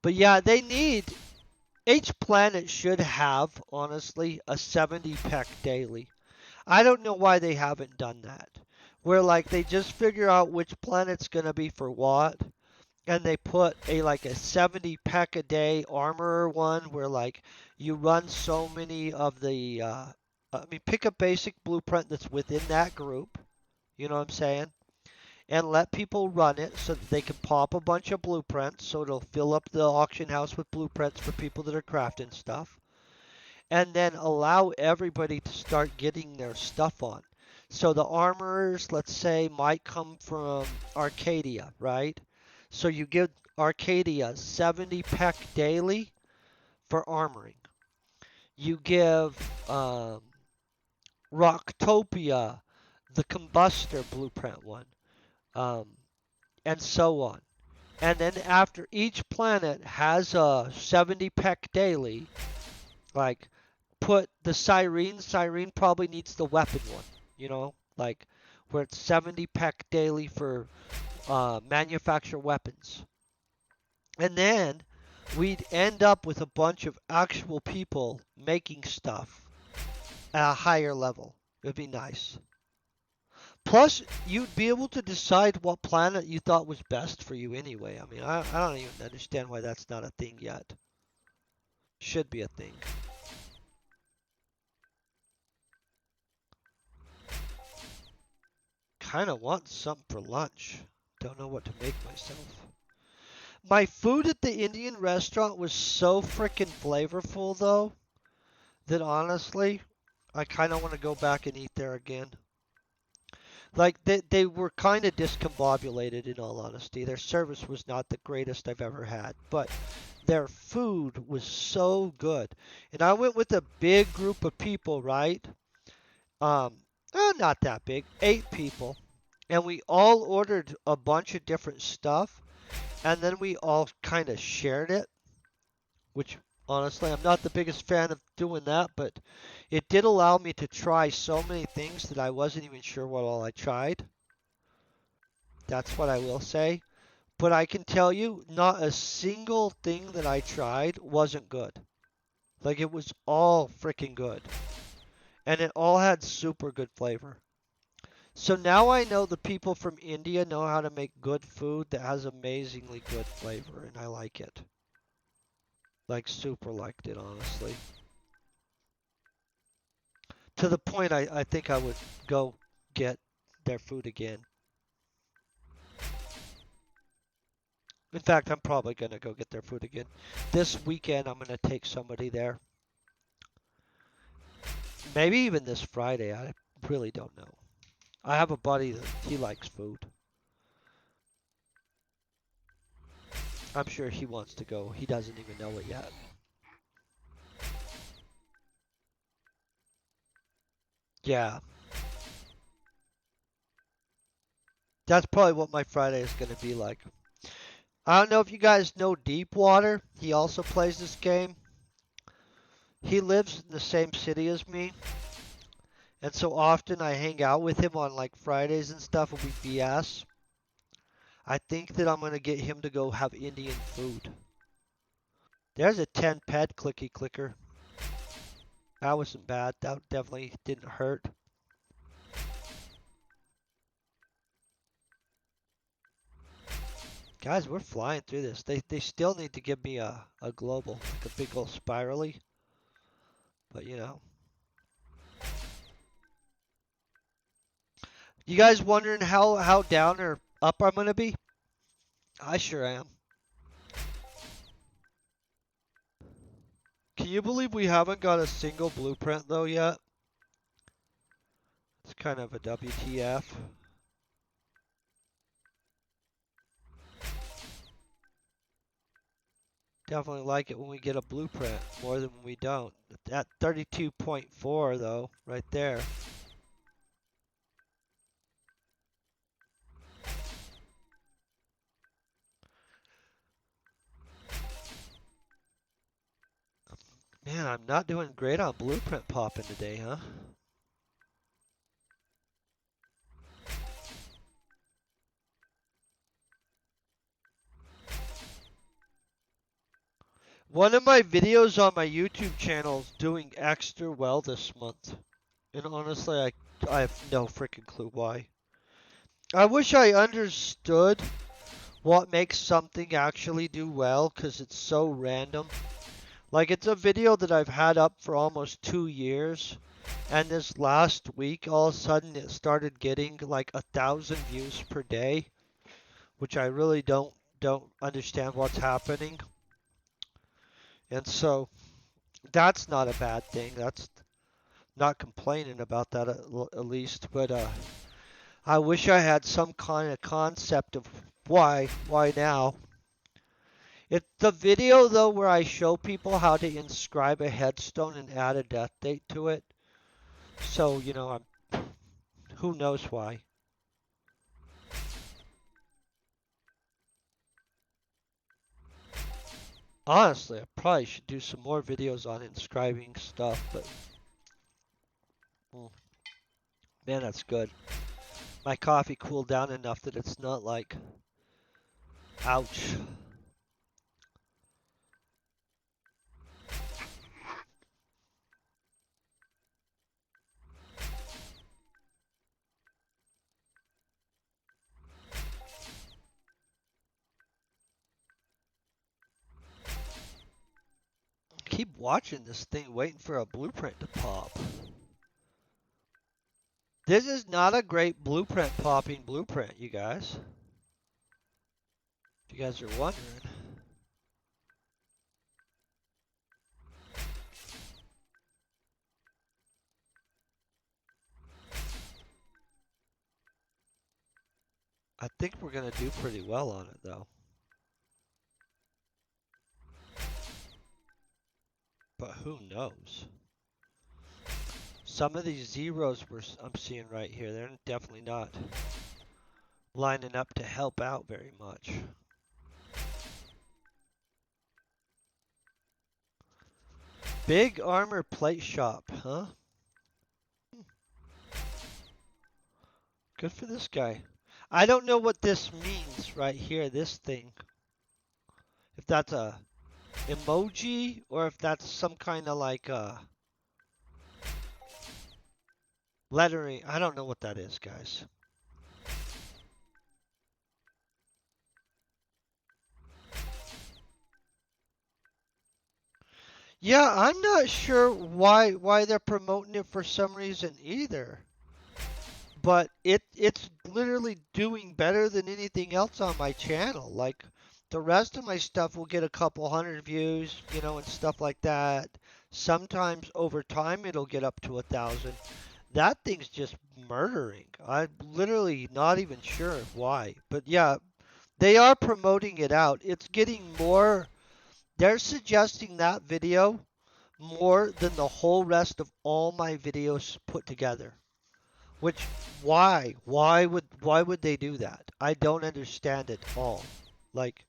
But yeah, they need, each planet should have, honestly, a 70 peck daily. I don't know why they haven't done that. Where like they just figure out which planet's gonna be for what, and they put a like a 70 peck a day armor one where like you run so many of the I mean pick a basic blueprint that's within that group, you know what I'm saying? And let people run it so that they can pop a bunch of blueprints so it'll fill up the auction house with blueprints for people that are crafting stuff. And then allow everybody to start getting their stuff on. So the armorers, let's say, might come from Arcadia, right? So you give Arcadia 70 peck daily for armoring. You give Rocktopia the combustor blueprint one, um, and so on. And then after each planet has a 70 peck daily, like put the Cyrene. Cyrene probably needs the weapon one, you know, like where it's 70 peck daily for manufacture weapons. And then we'd end up with a bunch of actual people making stuff at a higher level. It'd be nice. Plus, you'd be able to decide what planet you thought was best for you anyway. I mean, I don't even understand why that's not a thing yet. Should be a thing. Kind of want something for lunch. Don't know what to make myself. My food at the Indian restaurant was so freaking flavorful, though, that honestly, I kind of want to go back and eat there again. Like, they were kind of discombobulated, in all honesty. Their service was not the greatest I've ever had, but their food was so good. And I went with a big group of people, right? Um, not that big, 8 people. And we all ordered a bunch of different stuff, and then we all kind of shared it, which honestly, I'm not the biggest fan of doing that, but it did allow me to try so many things that I wasn't even sure what all I tried. That's what I will say. But I can tell you, not a single thing that I tried wasn't good. Like, it was all freaking good. And it all had super good flavor. So now I know the people from India know how to make good food that has amazingly good flavor, and I like it. Like, super liked it, honestly. To the point I think I would go get their food again. In fact, I'm probably going to go get their food again. This weekend, I'm going to take somebody there. Maybe even this Friday. I really don't know. I have a buddy that he likes food. I'm sure he wants to go. He doesn't even know it yet. Yeah, that's probably what my Friday is going to be like. I don't know if you guys know Deepwater. He also plays this game. He lives in the same city as me, and so often I hang out with him on like Fridays and stuff and we BS. I think that I'm gonna get him to go have Indian food. There's a 10 pet clicky clicker. That wasn't bad. That definitely didn't hurt. Guys, we're flying through this. They still need to give me a global, like a big old spirally. But you know. You guys wondering how down or up I'm gonna be? I sure am. Can you believe we haven't got a single blueprint though yet? It's kind of a WTF. Definitely like it when we get a blueprint more than when we don't. At 32.4 though, right there. Man, I'm not doing great on blueprint popping today, huh? One of my videos on my YouTube channel is doing extra well this month. And honestly, I have no freaking clue why. I wish I understood what makes something actually do well, because it's so random. Like, it's a video that I've had up for almost 2 years, and this last week, all of a sudden, it started getting like 1,000 views per day, which I really don't understand what's happening. And so, that's not a bad thing. That's not complaining about that at least, but I wish I had some kind of concept of why now. It's the video though where I show people how to inscribe a headstone and add a death date to it. So, you know, who knows why. Honestly, I probably should do some more videos on inscribing stuff, but man, that's good. My coffee cooled down enough that it's not like, ouch. Keep watching this thing, waiting for a blueprint to pop. This is not a great blueprint popping blueprint, you guys. If you guys are wondering. I think we're going to do pretty well on it, though. But who knows? Some of these zeros I'm seeing right here, they're definitely not lining up to help out very much. Big armor plate shop, huh? Good for this guy. I don't know what this means right here, this thing. If that's a emoji or if that's some kind of like lettering. I don't know what that is, guys. Yeah, I'm not sure why they're promoting it for some reason either. But it's literally doing better than anything else on my channel. Like the rest of my stuff will get a couple hundred views, you know, and stuff like that. Sometimes over time it'll get up to 1,000. That thing's just murdering. I'm literally not even sure why. But yeah, they are promoting it out. It's getting more. They're suggesting that video more than the whole rest of all my videos put together. Which why? Why would they do that? I don't understand it all. Like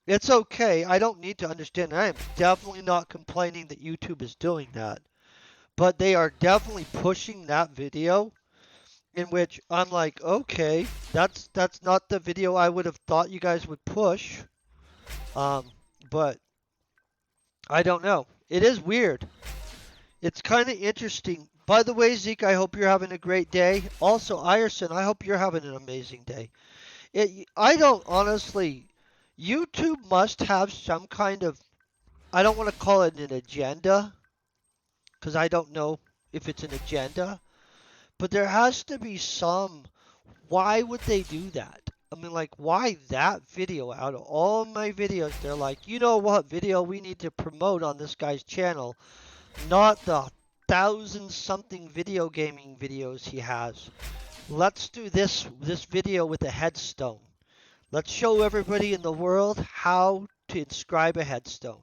It's okay. I don't need to understand. I am definitely not complaining that YouTube is doing that. But they are definitely pushing that video in which I'm like, okay, that's not the video I would have thought you guys would push. Um, but I don't know. It is weird. It's kind of interesting. By the way, Zeke, I hope you're having a great day. Also, Ierson, I hope you're having an amazing day. I don't honestly. YouTube must have some kind of. I don't want to call it an agenda because I don't know if it's an agenda, but there has to be some. Why would they do that? I mean, like, why that video out of all my videos? They're like, you know what video we need to promote on this guy's channel, not the thousand something video gaming videos he has. Let's do this video with a headstone. Let's show everybody in the world how to inscribe a headstone.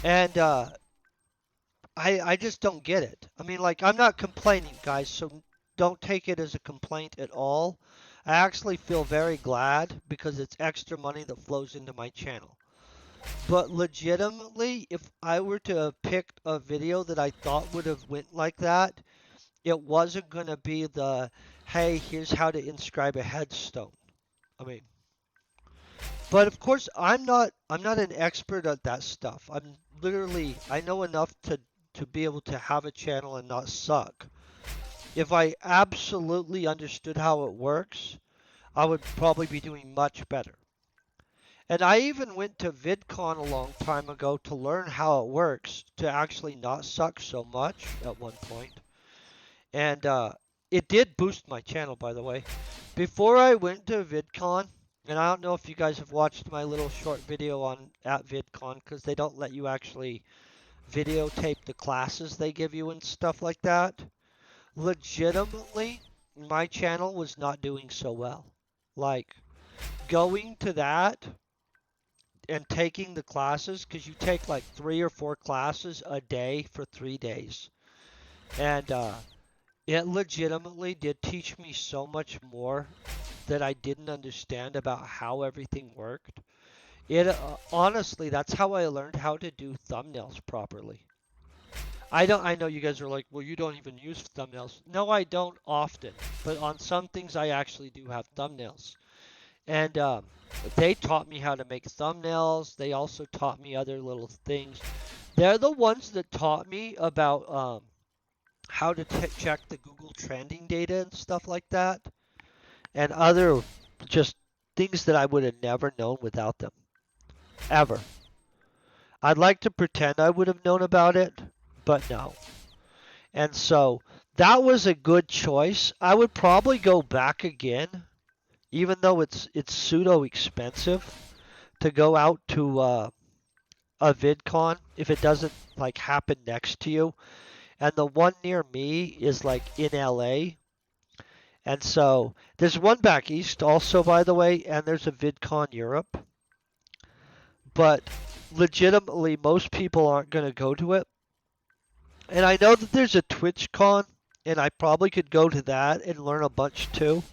And I just don't get it. I mean, like, I'm not complaining, guys, so don't take it as a complaint at all. I actually feel very glad because it's extra money that flows into my channel. But legitimately, if I were to have picked a video that I thought would have went like that, it wasn't going to be the, hey, here's how to inscribe a headstone. I mean, but of course, I'm not an expert at that stuff. I know enough to be able to have a channel and not suck. If I absolutely understood how it works, I would probably be doing much better. And I even went to VidCon a long time ago to learn how it works to actually not suck so much at one point. And it did boost my channel, by the way. Before I went to VidCon, and I don't know if you guys have watched my little short video on at VidCon because they don't let you actually videotape the classes they give you and stuff like that. Legitimately, my channel was not doing so well. Like going to that and taking the classes because you take like 3 or 4 classes a day for 3 days. And it legitimately did teach me so much more that I didn't understand about how everything worked. It honestly, that's how I learned how to do thumbnails properly. I know you guys are like, well, you don't even use thumbnails. No, I don't often, but on some things I actually do have thumbnails. And they taught me how to make thumbnails. They also taught me other little things. They're the ones that taught me about how to check the Google trending data and stuff like that, and other just things that I would have never known without them, ever. I'd like to pretend I would have known about it, but no. And so that was a good choice. I would probably go back again, even though it's pseudo expensive to go out to a VidCon if it doesn't like happen next to you. And the one near me is like in LA. And so there's one back east also, by the way, and there's a VidCon Europe. But legitimately, most people aren't going to go to it. And I know that there's a TwitchCon, and I probably could go to that and learn a bunch too.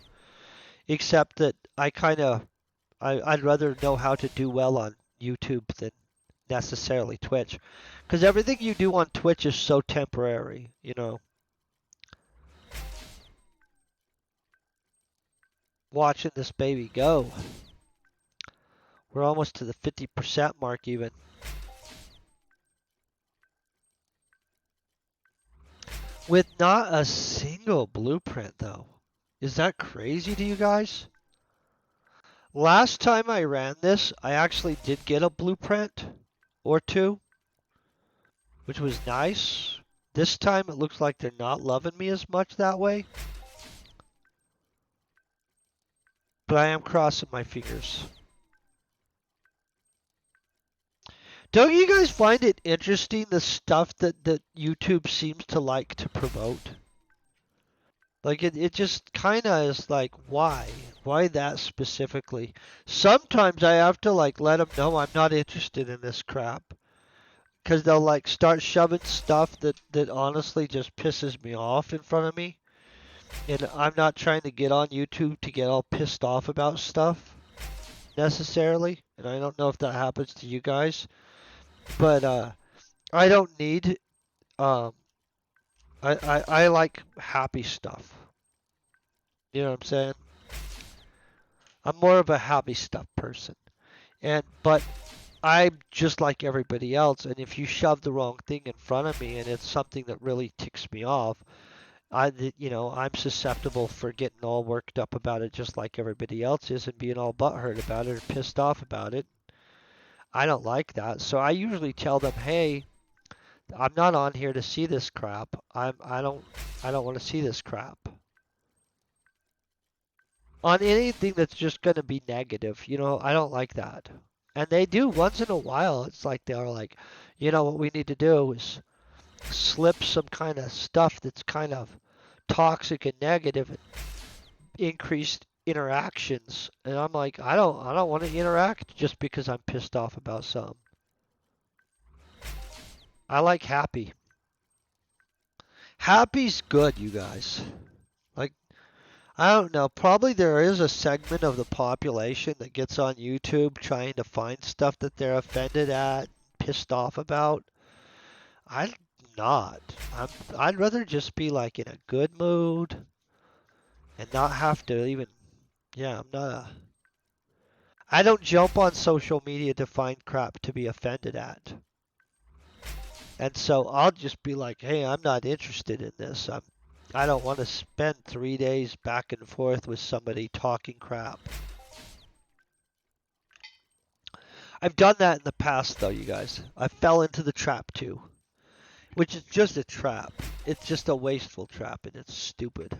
Except that I'd rather know how to do well on YouTube than necessarily Twitch. Because everything you do on Twitch is so temporary, you know. Watching this baby go. We're almost to the 50% mark even. With not a single blueprint though. Is that crazy to you guys? Last time I ran this, I actually did get a blueprint or two, which was nice. This time it looks like they're not loving me as much that way. But I am crossing my fingers. Don't you guys find it interesting the stuff that YouTube seems to like to promote? Like it just kind of is like, why? Why that specifically? Sometimes I have to like let them know I'm not interested in this crap. Because they'll like start shoving stuff that honestly just pisses me off in front of me. And I'm not trying to get on YouTube to get all pissed off about stuff necessarily. and I don't know if that happens to you guys, but I don't need um I like happy stuff. You know what I'm saying? I'm more of a happy stuff person. But I'm just like everybody else, and if you shove the wrong thing in front of me and it's something that really ticks me off, I'm susceptible for getting all worked up about it just like everybody else is and being all butthurt about it or pissed off about it. I don't like that. So I usually tell them, "Hey, I'm not on here to see this crap. I don't want to see this crap." On anything that's just going to be negative, I don't like that. And they do once in a while. It's like they're like, what we need to do is slip some kind of stuff that's kind of toxic and negative and increased interactions. And I'm like, I don't want to interact just because I'm pissed off about something. I like happy. Happy's good, you guys. Like, I don't know. Probably there is a segment of the population that gets on YouTube trying to find stuff that they're offended at, pissed off about. I'm not. I'd rather just be like in a good mood and not have to even. Yeah, I'm not a. I don't jump on social media to find crap to be offended at. And so I'll just be like, hey, I'm not interested in this. I don't want to spend 3 days back and forth with somebody talking crap. I've done that in the past, though, you guys. I fell into the trap, too. Which is just a trap. It's just a wasteful trap, and it's stupid.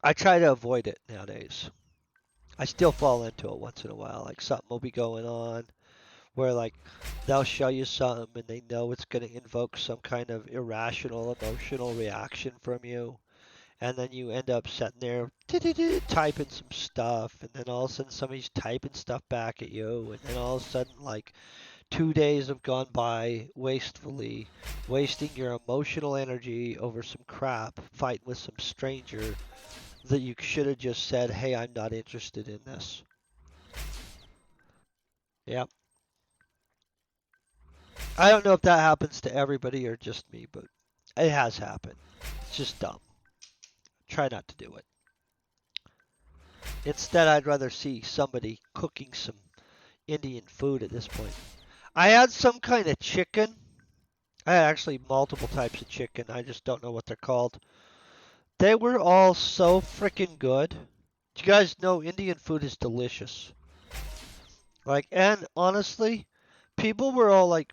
I try to avoid it nowadays. I still fall into it once in a while. Like, something will be going on where, like, they'll show you something and they know it's going to invoke some kind of irrational emotional reaction from you. And then you end up sitting there typing some stuff, and then all of a sudden somebody's typing stuff back at you, and then all of a sudden, like, 2 days have gone by wastefully, wasting your emotional energy over some crap, fighting with some stranger that you should have just said, hey, I'm not interested in this. Yep. I don't know if that happens to everybody or just me, but it has happened. It's just dumb. Try not to do it. Instead, I'd rather see somebody cooking some Indian food at this point. I had some kind of chicken. I had actually multiple types of chicken. I just don't know what they're called. They were all so freaking good. You guys know Indian food is delicious. Like, and honestly, people were all like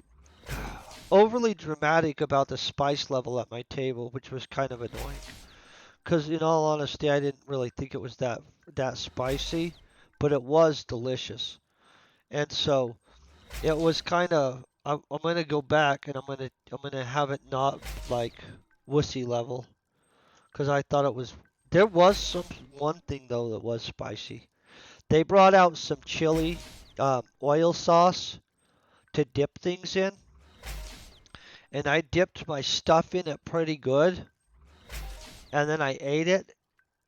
overly dramatic about the spice level at my table, which was kind of annoying. Because in all honesty, I didn't really think it was that spicy, but it was delicious. And so it was kind of I'm gonna go back and I'm gonna have it not like wussy level because I thought it was there was some one thing though that was spicy. They brought out some chili oil sauce to dip things in, and I dipped my stuff in it pretty good, and then I ate it,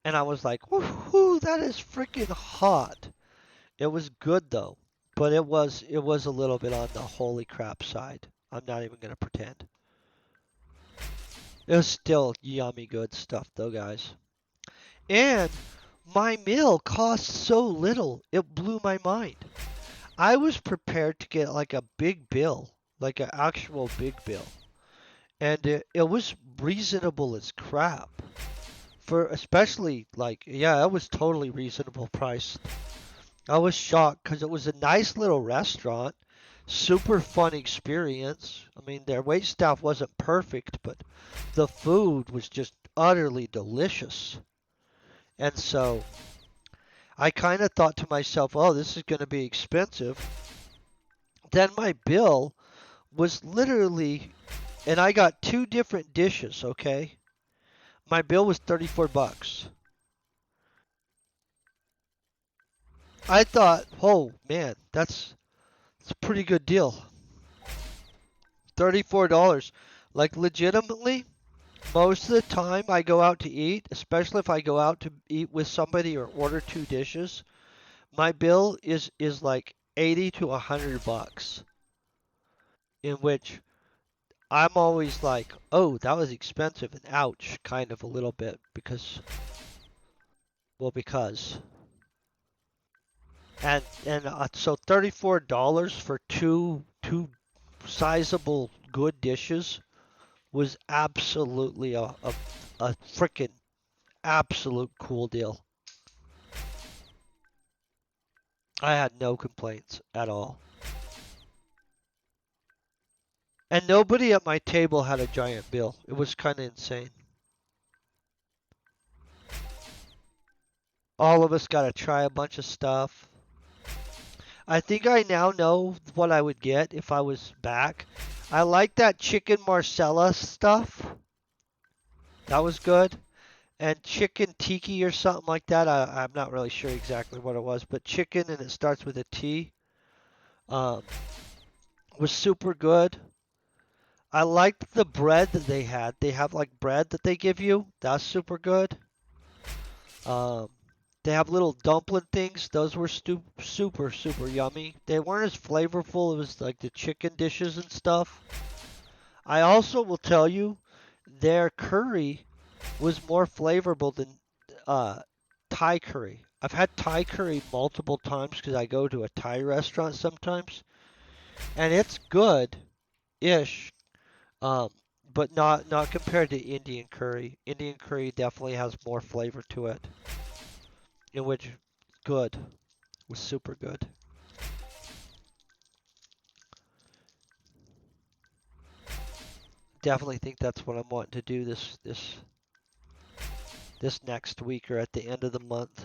and I was like, woohoo, that is freaking hot. It was good though, but it was a little bit on the holy crap side. I'm not even gonna pretend. It was still yummy good stuff though, guys. And my meal cost so little, it blew my mind. I was prepared to get like a big bill, like an actual big bill. And it was reasonable as crap. For especially like, yeah, it was totally reasonable price. I was shocked because it was a nice little restaurant, super fun experience. I mean, their wait staff wasn't perfect, but the food was just utterly delicious. And so I kind of thought to myself, oh, this is going to be expensive. Then my bill was literally, and I got two different dishes, okay? My bill was 34 bucks. I thought, oh man, that's a pretty good deal. $34. Like legitimately, most of the time I go out to eat, especially if I go out to eat with somebody or order two dishes, My bill is like 80 to $100, in which I'm always like, oh, that was expensive, and ouch, kind of a little bit because, well, because, and so $34 for two sizable good dishes was absolutely a freaking absolute cool deal. I had no complaints at all. And nobody at my table had a giant bill. It was kind of insane. All of us got to try a bunch of stuff. I think I now know what I would get if I was back. I like that chicken Marcella stuff. That was good. And chicken tiki or something like that. I'm not really sure exactly what it was, but chicken and it starts with a T. Um, was super good. I liked the bread that they had. They have like bread that they give you. That's super good. Um, they have little dumpling things. Those were super, super yummy. They weren't as flavorful. It was like the chicken dishes and stuff. I also will tell you, their curry was more flavorful than uh, Thai curry. I've had Thai curry multiple times because I go to a Thai restaurant sometimes, and it's good-ish, um, but not compared to Indian curry. Indian curry definitely has more flavor to it, in which good was super good. Definitely think that's what I'm wanting to do this next week or at the end of the month.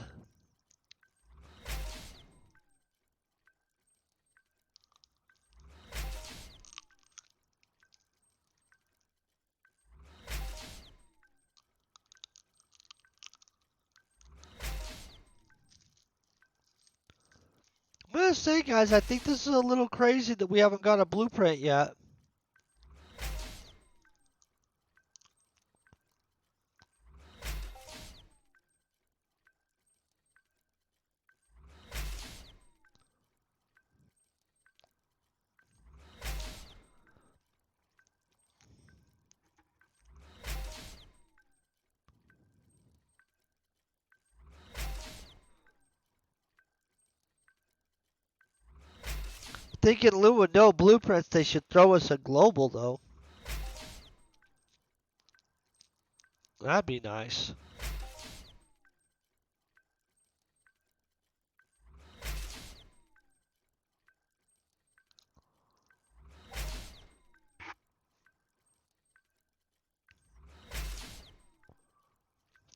I'm gonna say, guys, I think this is a little crazy that we haven't got a blueprint yet. I think in lieu of no blueprints, they should throw us a global, though. That'd be nice.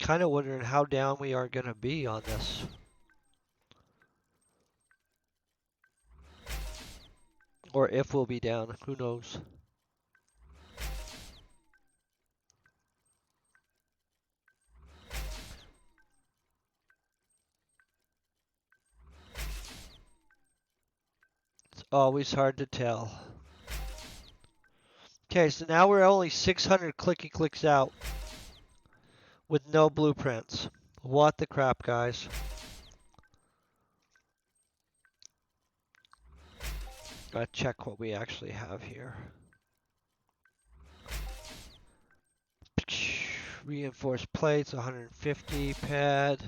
Kind of wondering how down we are gonna be on this. Or if we'll be down. Who knows? It's always hard to tell. Okay, so now we're only 600 clicky clicks out with no blueprints. What the crap, guys? Gotta check what we actually have here. Reinforced plates, 150 pad.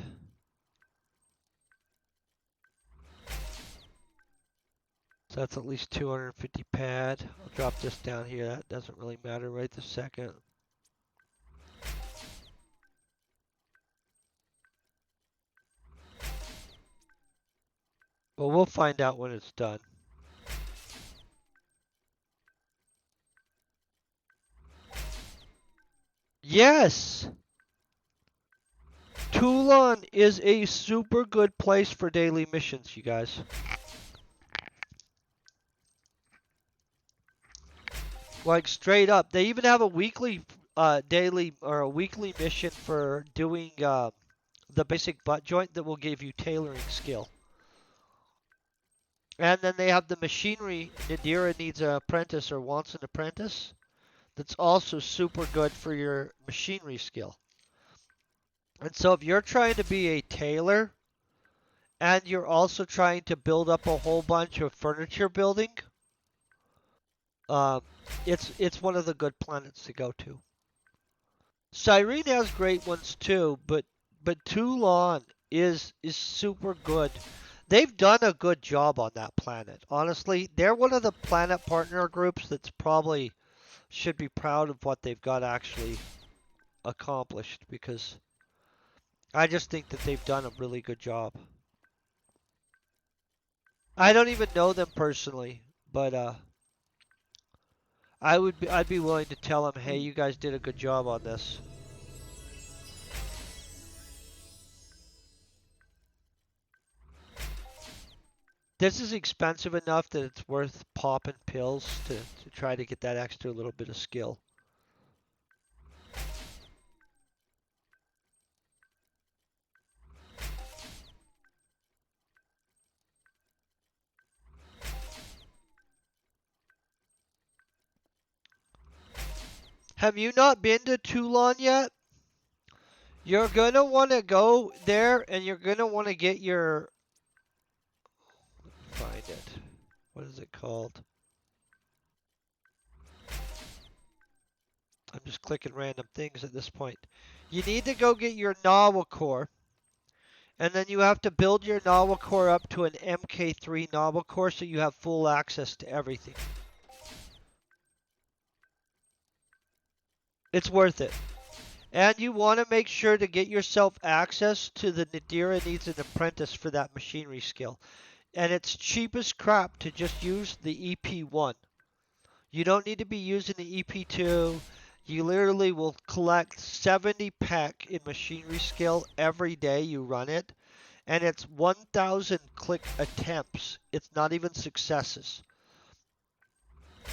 So that's at least 250 pad. I'll drop this down here. That doesn't really matter right this second. But we'll find out when it's done. Yes! Toulon is a super good place for daily missions, you guys. Like straight up. They even have a weekly daily or a weekly mission for doing the basic butt joint that will give you tailoring skill. And then they have the machinery. Nadira needs an apprentice or wants an apprentice. That's also super good for your machinery skill. And so if you're trying to be a tailor and you're also trying to build up a whole bunch of furniture building, um, it's one of the good planets to go to. Cyrene has great ones too, but Toulon is super good. They've done a good job on that planet. Honestly, they're one of the planet partner groups that's probably should be proud of what they've got actually accomplished because I just think that they've done a really good job. I don't even know them personally, but I'd be willing to tell them, "Hey, you guys did a good job on this." This is expensive enough that it's worth popping pills to try to get that extra little bit of skill. Have you not been to Toulon yet? You're gonna want to go there, and you're gonna want to get your find it. What is it called? I'm just clicking random things at this point. You need to go get your novel core, and then you have to build your novel core up to an MK3 novel core so you have full access to everything. It's worth it. And you want to make sure to get yourself access to the Nadira needs an apprentice for that machinery skill. And it's cheap as crap to just use the EP1. You don't need to be using the EP2. You literally will collect 70 peck in machinery skill every day you run it. And it's 1,000 click attempts. It's not even successes.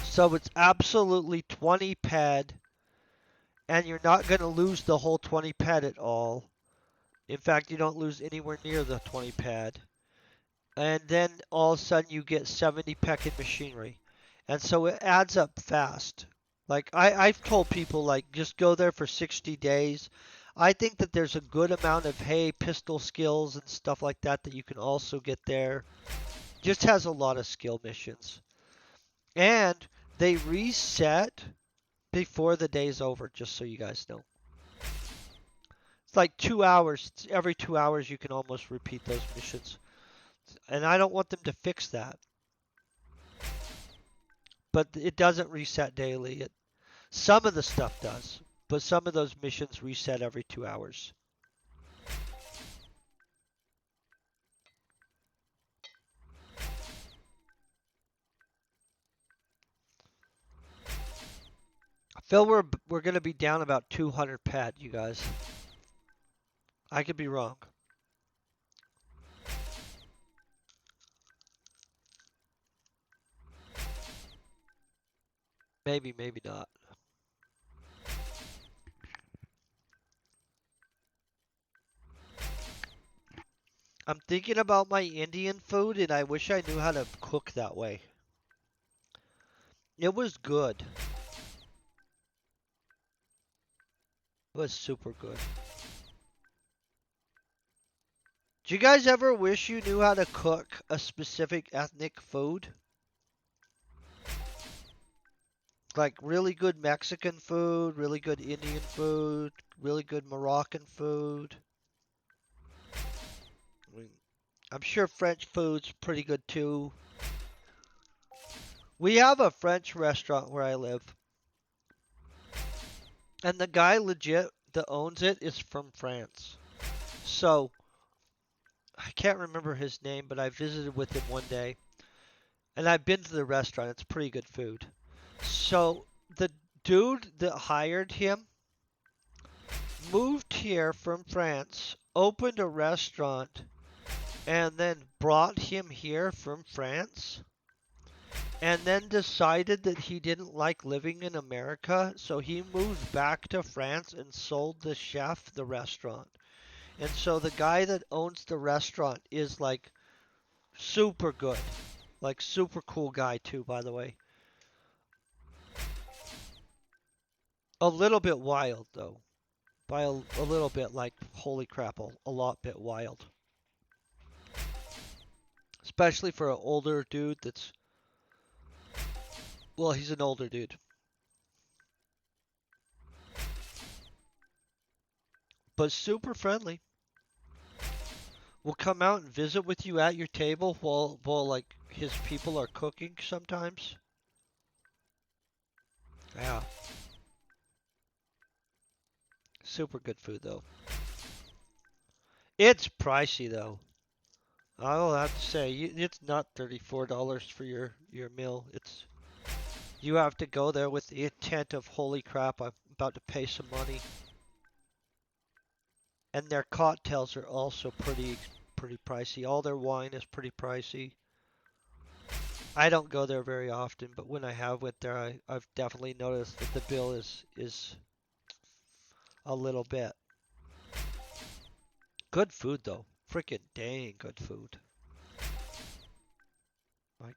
So it's absolutely 20 pad, and you're not going to lose the whole 20 pad at all. In fact, you don't lose anywhere near the 20 pad. And then all of a sudden you get 70 peck in machinery. And so it adds up fast. Like I've told people like just go there for 60 days. I think that there's a good amount of hay, pistol skills and stuff like that that you can also get there. Just has a lot of skill missions. And they reset before the day's over, just so you guys know. It's like 2 hours. Every 2 hours you can almost repeat those missions. And I don't want them to fix that. But it doesn't reset daily. Some of the stuff does, but some of those missions reset every 2 hours. Phil, we're gonna be down about 200 pad, you guys. I could be wrong. Maybe, maybe not. I'm thinking about my Indian food, and I wish I knew how to cook that way. It was good. It was super good. Do you guys ever wish you knew how to cook a specific ethnic food? Like really good Mexican food, really good Indian food, really good Moroccan food. I mean, I'm sure French food's pretty good too. We have a French restaurant where I live, and the guy legit that owns it is from France. So I can't remember his name, but I visited with him one day, and I've been to the restaurant. It's pretty good food. So the dude that hired him moved here from France, opened a restaurant, and then brought him here from France, and then decided that he didn't like living in America, so he moved back to France and sold the chef the restaurant. And so the guy that owns the restaurant is like super good. Like super cool guy too, by the way. A little bit wild though. By a little bit like holy crap, a lot bit wild. especially for an older dude that's, well, he's an older dude, but super friendly. Will come out and visit with you at your table while like his people are cooking sometimes. Yeah, super good food though. It's pricey though. I will have to say it's not $34 for your meal. It's you have to go there with the intent of holy crap, I'm about to pay some money. And their cocktails are also pretty pricey. All their wine is pretty pricey. I don't go there very often, but when I have went there, I've definitely noticed that the bill is a little bit. Good food though. Freaking dang good food. Like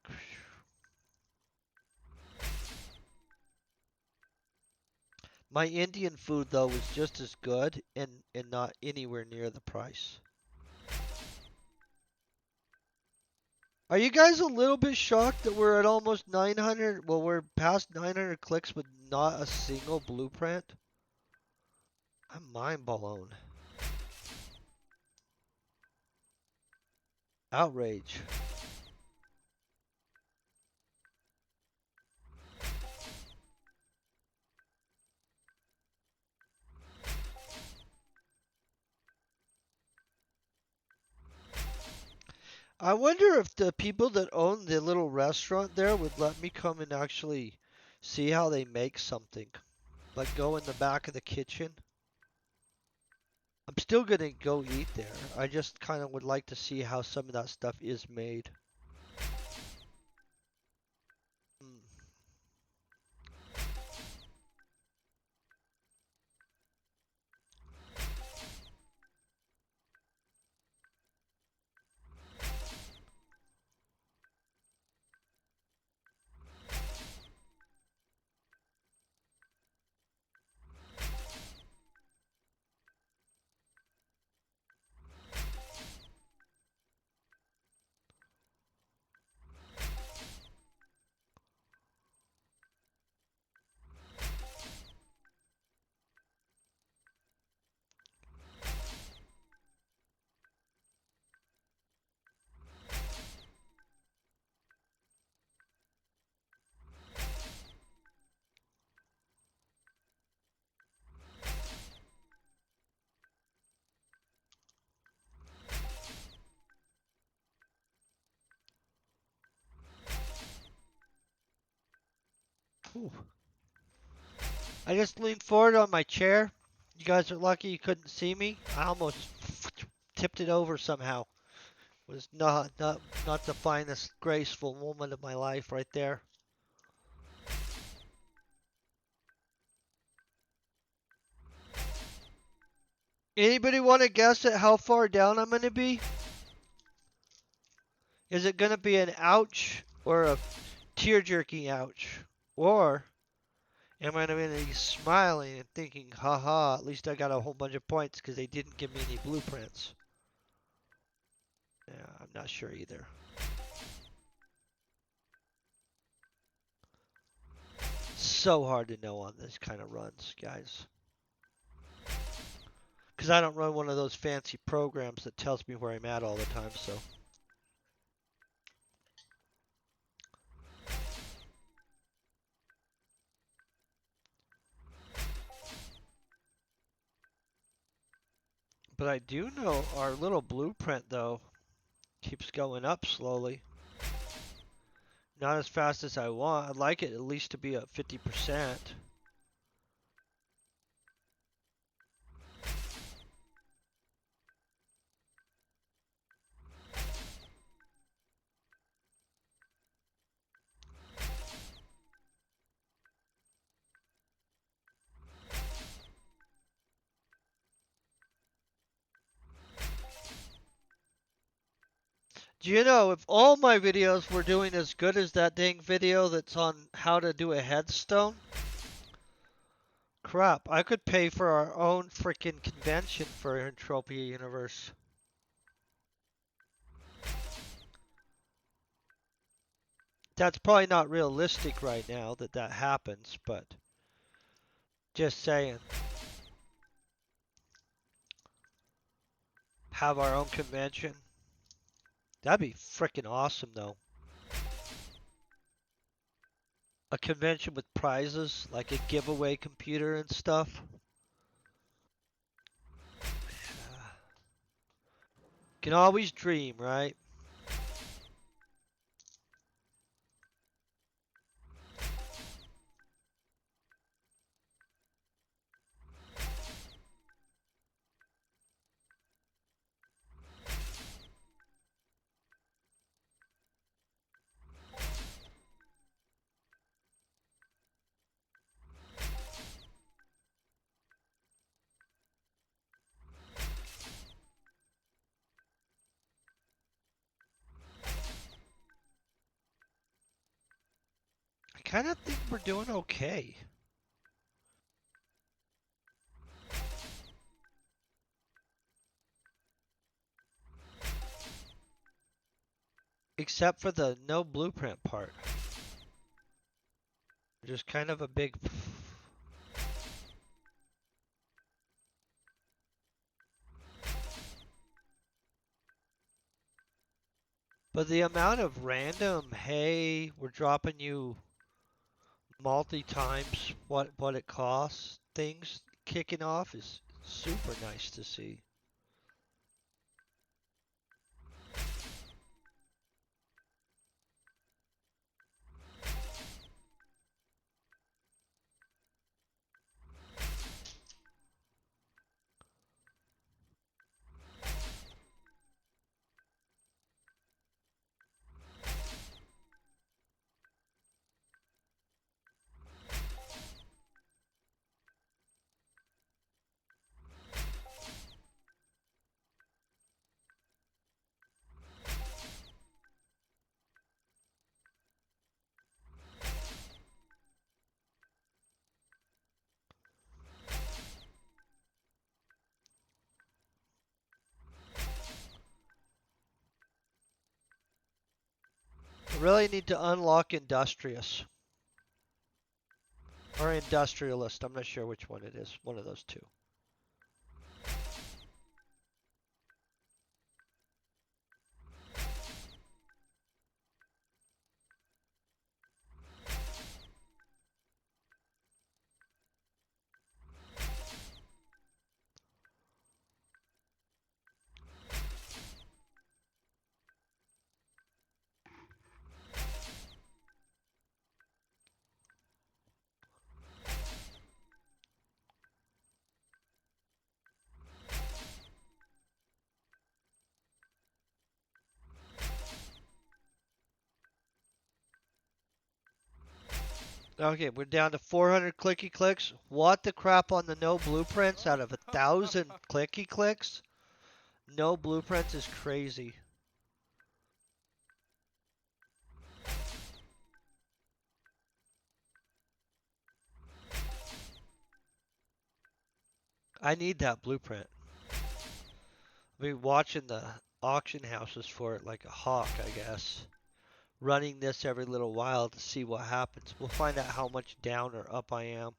my Indian food though was just as good and not anywhere near the price. Are you guys a little bit shocked that we're at almost 900? Well, we're past 900 clicks with not a single blueprint? I'm mind blown. Outrage. I wonder if the people that own the little restaurant there would let me come and actually see how they make something. Like go in the back of the kitchen. I'm still gonna go eat there. I just kind of would like to see how some of that stuff is made. Mm. Ooh. I just leaned forward on my chair. You guys are lucky you couldn't see me. I almost tipped it over somehow. It was not the finest graceful moment of my life right there. Anybody want to guess at how far down I'm going to be? Is it going to be an ouch or a tear-jerking ouch? Or am I going to be smiling and thinking, haha, at least I got a whole bunch of points because they didn't give me any blueprints? Yeah, I'm not sure either. So hard to know on this kind of runs, guys. Because I don't run one of those fancy programs that tells me where I'm at all the time, so. But I do know our little blueprint, though, keeps going up slowly. Not as fast as I want. I'd like it at least to be at 50%. Do you know, if all my videos were doing as good as that dang video that's on how to do a headstone, crap, I could pay for our own freaking convention for Entropia Universe. That's probably not realistic right now that that happens, but just saying. Have our own convention. That'd be freaking awesome, though. A convention with prizes, like a giveaway computer and stuff. Can always dream, right? I kind of think we're doing okay. Except for the no blueprint part. Just kind of a big... But the amount of random, hey, we're dropping you multi times what it costs, things kicking off is super nice to see. I really need to unlock Industrious. Or Industrialist, I'm not sure which one it is. One of those two. Okay, we're down to 400 clicky clicks. What the crap on the no blueprints out of 1,000 clicky clicks? No blueprints is crazy. I need that blueprint. I've been watching the auction houses for it like a hawk, I guess. Running this every little while to see what happens. We'll find out how much down or up I am.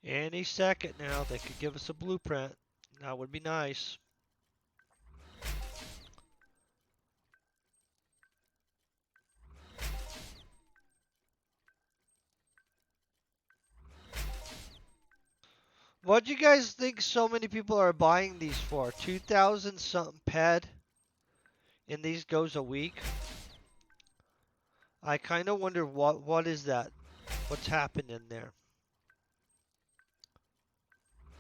Any second now, they could give us a blueprint. That would be nice. What do you guys think so many people are buying these for? 2,000 something ped, and these goes a week. I kind of wonder what is that? What's happening there?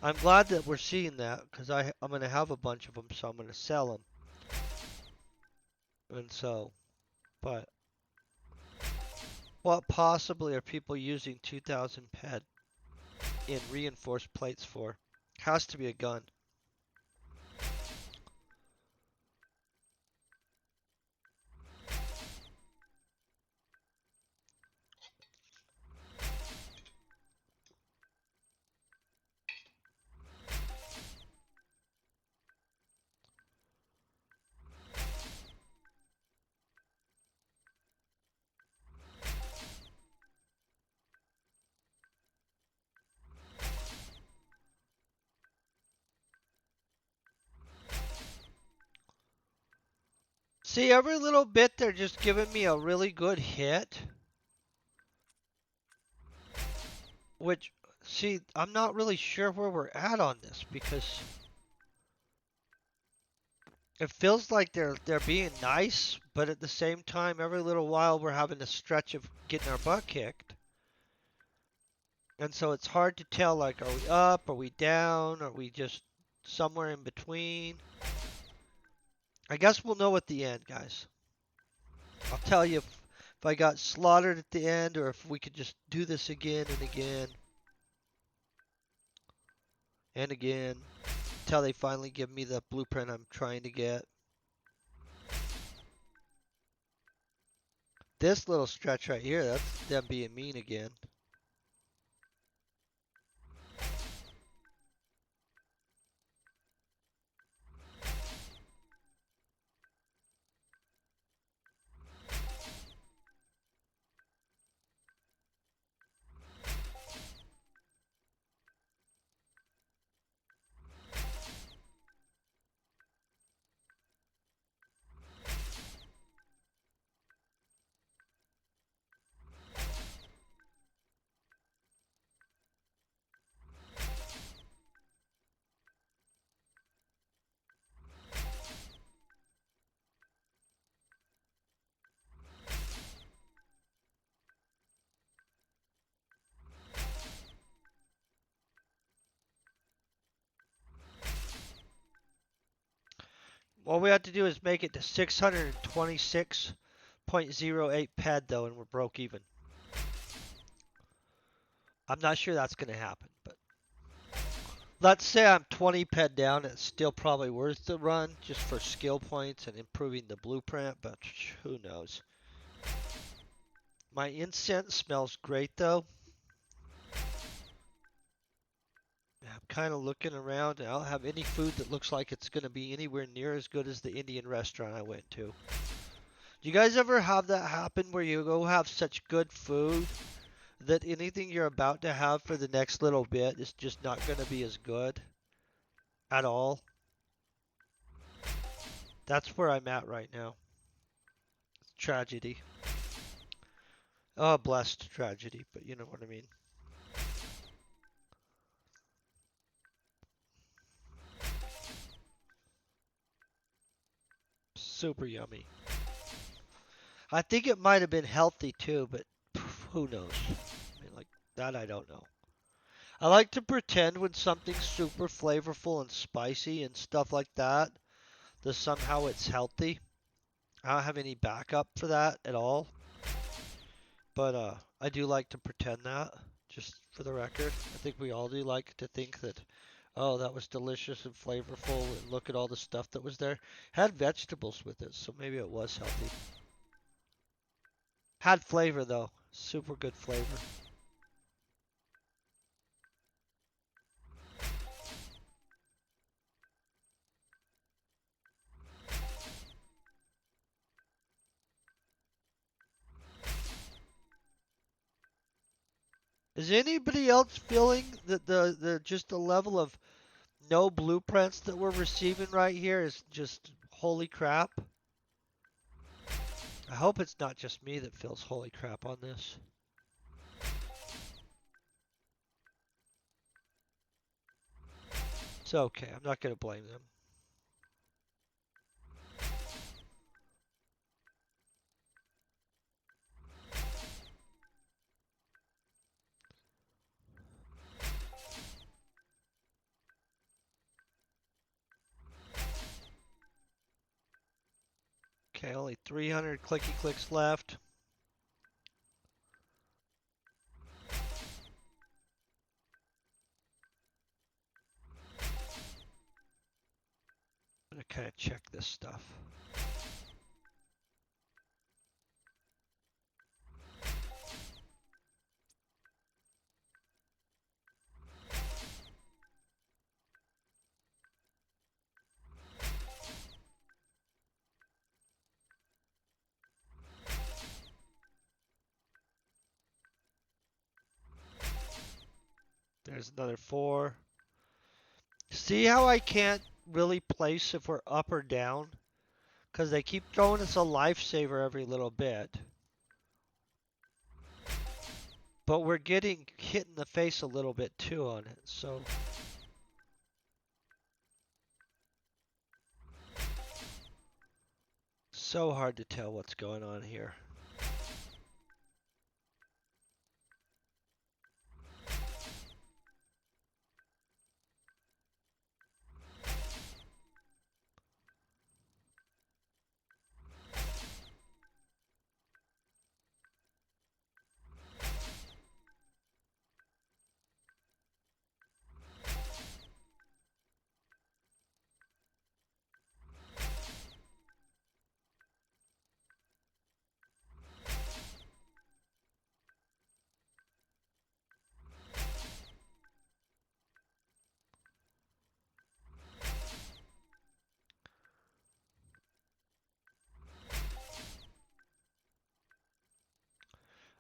I'm glad that we're seeing that because I'm gonna have a bunch of them, so I'm gonna sell them. And so, but what possibly are people using 2,000 ped in reinforced plates for? Has to be a gun. See, every little bit they're just giving me a really good hit. Which, see, I'm not really sure where we're at on this because it feels like they're being nice, but at the same time, every little while we're having a stretch of getting our butt kicked. And so it's hard to tell, like, are we up, are we down, are we just somewhere in between? I guess we'll know at the end, guys. I'll tell you if I got slaughtered at the end or if we could just do this again and again and again until they finally give me the blueprint I'm trying to get. This little stretch right here, that's them being mean again. All we have to do is make it to 626.08 ped though, and we're broke even. I'm not sure that's going to happen, but let's say I'm 20 ped down. It's still probably worth the run just for skill points and improving the blueprint, but who knows. My incense smells great though. I'm kind of looking around and I don't have any food that looks like it's going to be anywhere near as good as the Indian restaurant I went to. Do you guys ever have that happen where you go have such good food that anything you're about to have for the next little bit is just not going to be as good at all? That's where I'm at right now. Tragedy. Oh, blessed tragedy, but you know what I mean. Super yummy. I think it might have been healthy too, but who knows? I mean, like, that I don't know. I like to pretend when something's super flavorful and spicy and stuff like that, that somehow it's healthy. I don't have any backup for that at all. But I do like to pretend that, just for the record. I think we all do like to think that, oh, that was delicious and flavorful, and look at all the stuff that was there. Had vegetables with it, so maybe it was healthy. Had flavor though, super good flavor. Is anybody else feeling that the just the level of no blueprints that we're receiving right here is just holy crap? I hope it's not just me that feels holy crap on this. It's okay. I'm not going to blame them. Okay, only 300 clicky clicks left. I'm going to kind of check this stuff. There's another 4. See how I can't really place if we're up or down? Because they keep throwing us a lifesaver every little bit. But we're getting hit in the face a little bit too on it, so... So hard to tell what's going on here.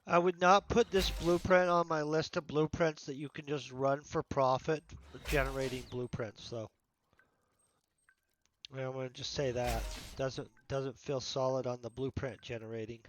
I would not put this blueprint on my list of blueprints that you can just run for profit generating blueprints, though. I'm going to just say that. Doesn't feel solid on the blueprint generating.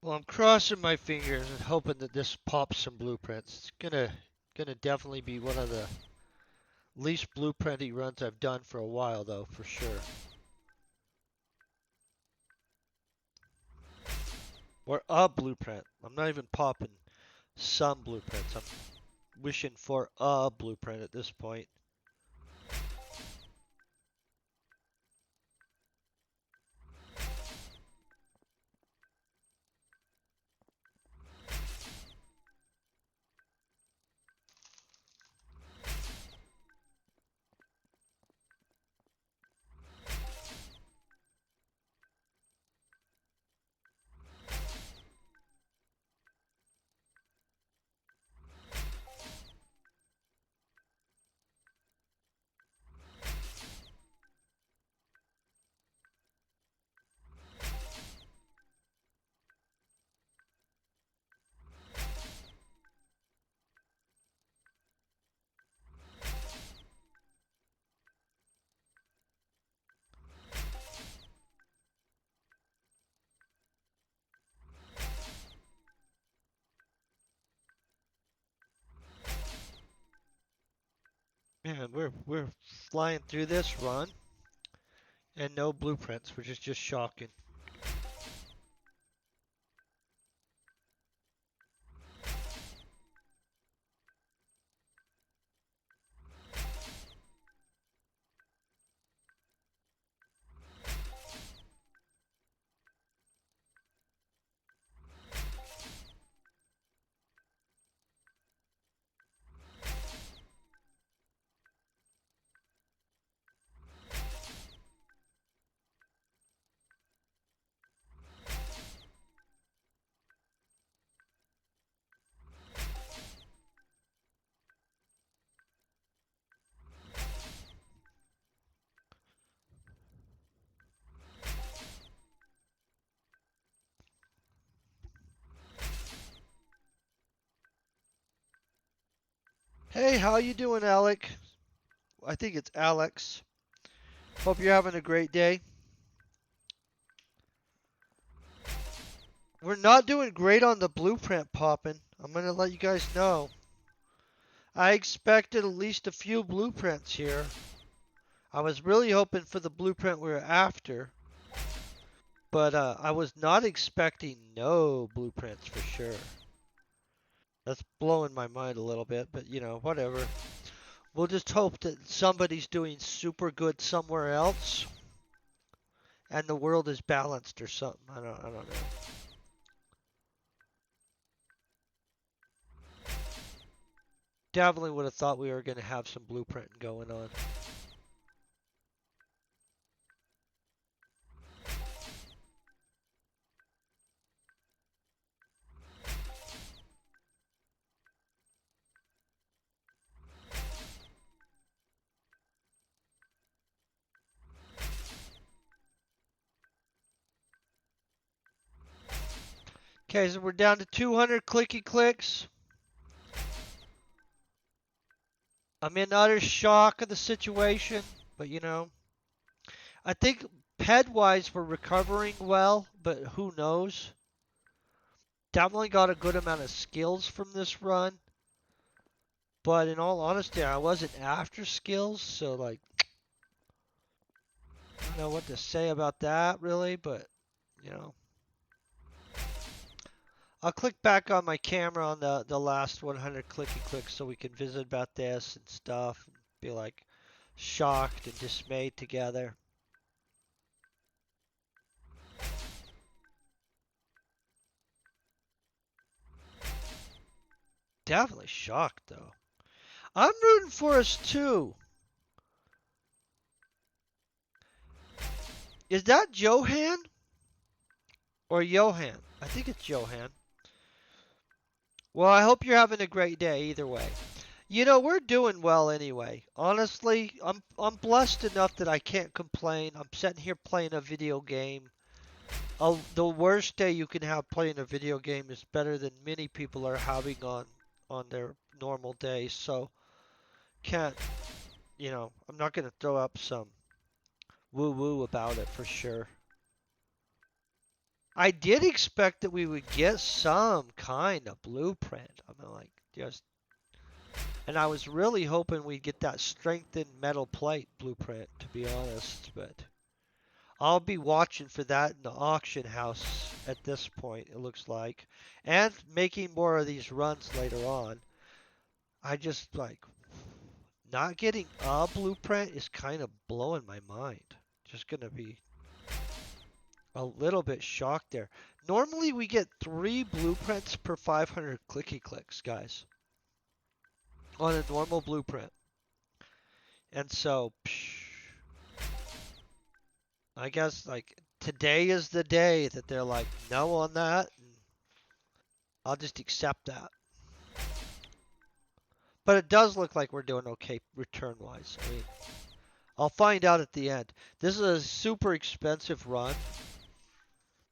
Well, I'm crossing my fingers and hoping that this pops some blueprints. It's gonna definitely be one of the least blueprinty runs I've done for a while, though, for sure. Or a blueprint. I'm not even popping some blueprints. I'm wishing for a blueprint at this point. Man, we're flying through this run and no blueprints, which is just shocking. Hey, how you doing, Alec? I think it's Alex. Hope you're having a great day. We're not doing great on the blueprint popping. I'm gonna let you guys know. I expected at least a few blueprints here. I was really hoping for the blueprint we were after, but I was not expecting no blueprints for sure. That's blowing my mind a little bit, but you know, whatever. We'll just hope that somebody's doing super good somewhere else and the world is balanced or something. I don't know. Definitely would have thought we were going to have some blueprinting going on. Okay, so we're down to 200 clicky clicks. I'm in utter shock of the situation, but you know, I think ped-wise we're recovering well, but who knows? Definitely got a good amount of skills from this run, but in all honesty, I wasn't after skills, so like, I don't know what to say about that really, but you know. I'll click back on my camera on the last 100 clicky clicks so we can visit about this and stuff and be like shocked and dismayed together. Definitely shocked though. I'm rooting for us too. Is that Johan or Johan? I think it's Johan. Well, I hope you're having a great day either way. You know, we're doing well anyway. Honestly, I'm blessed enough that I can't complain. I'm sitting here playing a video game. The worst day you can have playing a video game is better than many people are having on their normal days. So can't, you know, I'm not gonna throw up some woo woo about it for sure. I did expect that we would get some kind of blueprint. I mean, like just, and I was really hoping we'd get that strengthened metal plate blueprint, to be honest. But I'll be watching for that in the auction house at this point, it looks like. And making more of these runs later on. I just like not getting a blueprint is kind of blowing my mind. Just gonna be a little bit shocked there. Normally we get 3 blueprints per 500 clicky clicks, guys. On a normal blueprint. And so, I guess like today is the day that they're like no on that. And I'll just accept that. But it does look like we're doing okay return-wise. I mean, I'll find out at the end. This is a super expensive run.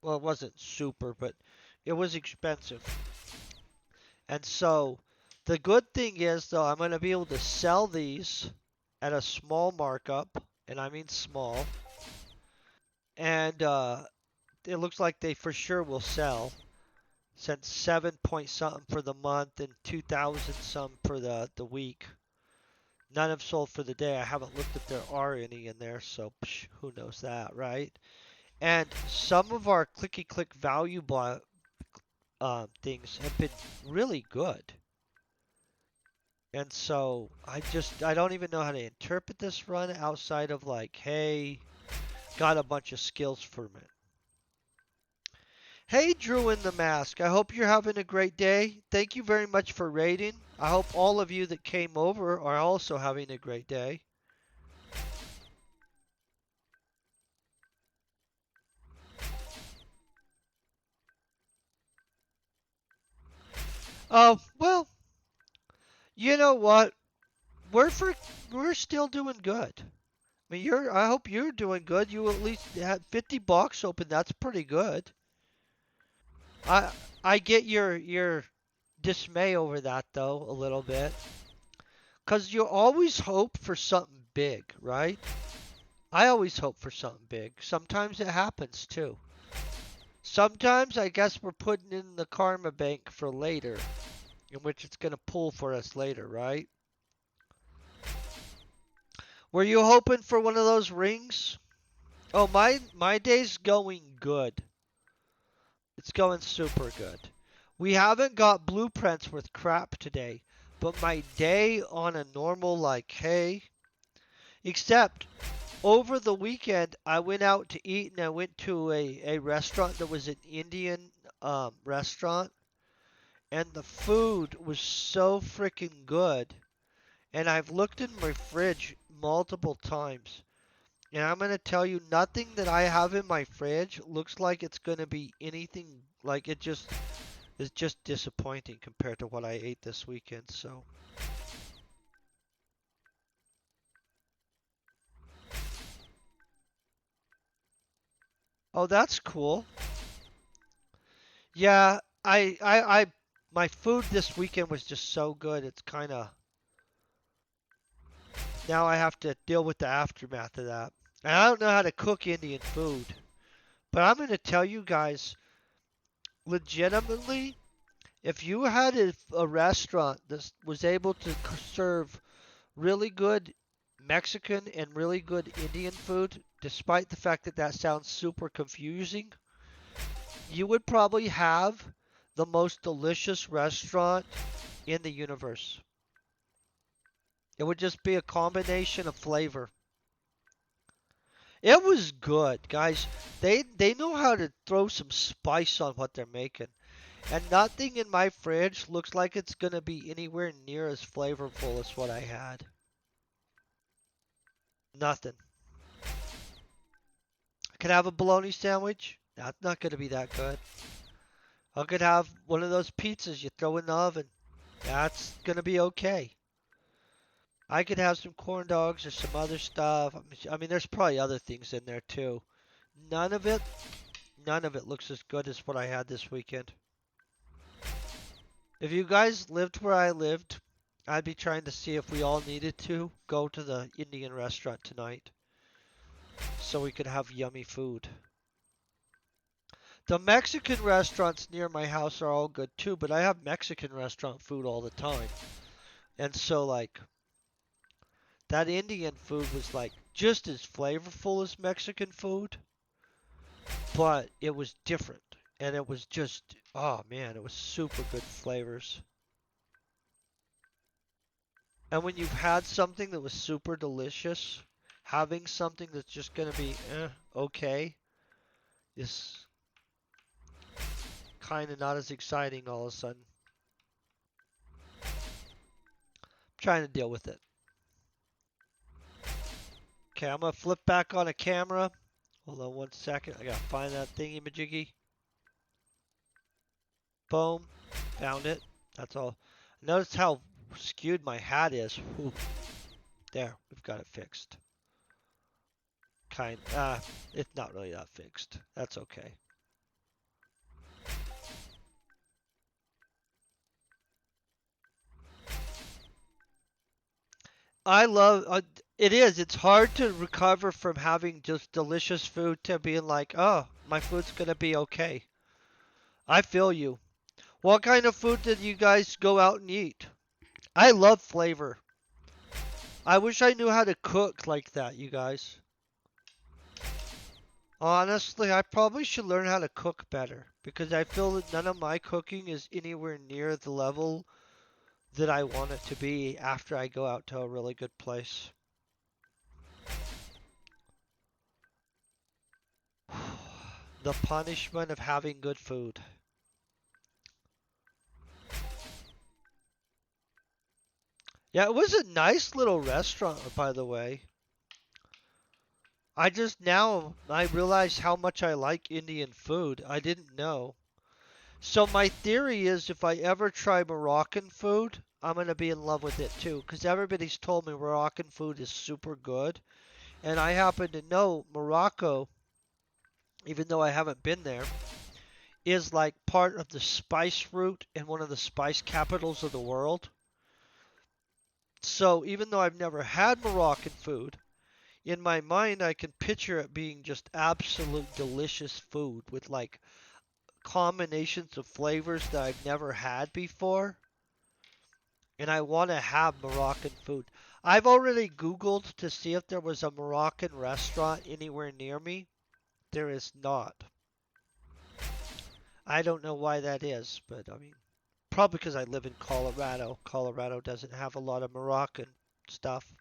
Well, it wasn't super, but it was expensive. And so the good thing is, though, I'm going to be able to sell these at a small markup, and I mean small. And it looks like they for sure will sell. Since 7 point something for the month and 2,000 some for the week. None have sold for the day. I haven't looked if there are any in there, so who knows that, right? And some of our clicky click value things have been really good. And so I don't even know how to interpret this run outside of like, hey, got a bunch of skills from it. Hey, Drew in the Mask. I hope you're having a great day. Thank you very much for raiding. I hope all of you that came over are also having a great day. Oh, well, you know what? We're for we're still doing good. I mean, I hope you're doing good. You at least had 50 bucks open. That's pretty good. I I get your dismay over that though a little bit. 'Cause you always hope for something big, right? I always hope for something big. Sometimes it happens too. Sometimes I guess we're putting in the karma bank for later, in which it's going to pull for us later, right? Were you hoping for one of those rings? Oh, my day's going good. It's going super good. We haven't got blueprints with crap today, but my day on a normal like, hey, except over the weekend, I went out to eat and I went to a restaurant that was an Indian restaurant, and the food was so freaking good. And I've looked in my fridge multiple times, and I'm going to tell you nothing that I have in my fridge looks like it's going to be anything like it just is just disappointing compared to what I ate this weekend. So, oh, that's cool. Yeah, my food this weekend was just so good. It's kind of now I have to deal with the aftermath of that. And I don't know how to cook Indian food, but I'm going to tell you guys, legitimately, if you had a restaurant that was able to serve really good Mexican and really good Indian food, despite the fact that that sounds super confusing, you would probably have the most delicious restaurant in the universe. It would just be a combination of flavor. It was good, guys. They know how to throw some spice on what they're making. And nothing in my fridge looks like it's gonna be anywhere near as flavorful as what I had. Nothing. I could have a bologna sandwich. That's not gonna be that good. I could have one of those pizzas you throw in the oven. That's gonna be okay. I could have some corn dogs or some other stuff. I mean, there's probably other things in there too. None of it, none of it looks as good as what I had this weekend. If you guys lived where I lived, I'd be trying to see if we all needed to go to the Indian restaurant tonight so we could have yummy food. The Mexican restaurants near my house are all good too, but I have Mexican restaurant food all the time. And so like that Indian food was like just as flavorful as Mexican food, but it was different. And it was just, oh man, it was super good flavors. And when you've had something that was super delicious, having something that's just going to be okay is kind of not as exciting all of a sudden. I'm trying to deal with it. Okay, I'm going to flip back on a camera. Hold on one second. I got to find that thingy majiggy. Boom. Found it. That's all. Notice how skewed my hat is. Whew. There, we've got it fixed. It's not really that fixed. That's okay. I love it is. It's hard to recover from having just delicious food to being like, oh, my food's gonna be okay. I feel you. What kind of food did you guys go out and eat? I love flavor. I wish I knew how to cook like that, you guys. Honestly, I probably should learn how to cook better because I feel that none of my cooking is anywhere near the level that I want it to be after I go out to a really good place. The punishment of having good food. Yeah, it was a nice little restaurant, by the way. I just now I realize how much I like Indian food. I didn't know. So my theory is if I ever try Moroccan food, I'm gonna be in love with it too. Because everybody's told me Moroccan food is super good. And I happen to know Morocco, even though I haven't been there, is like part of the spice route and one of the spice capitals of the world. So even though I've never had Moroccan food, in my mind I can picture it being just absolute delicious food with like combinations of flavors that I've never had before. And I want to have Moroccan food. I've already Googled to see if there was a Moroccan restaurant anywhere near me. There is not. I don't know why that is, but I mean, probably because I live in Colorado. Colorado doesn't have a lot of Moroccan stuff.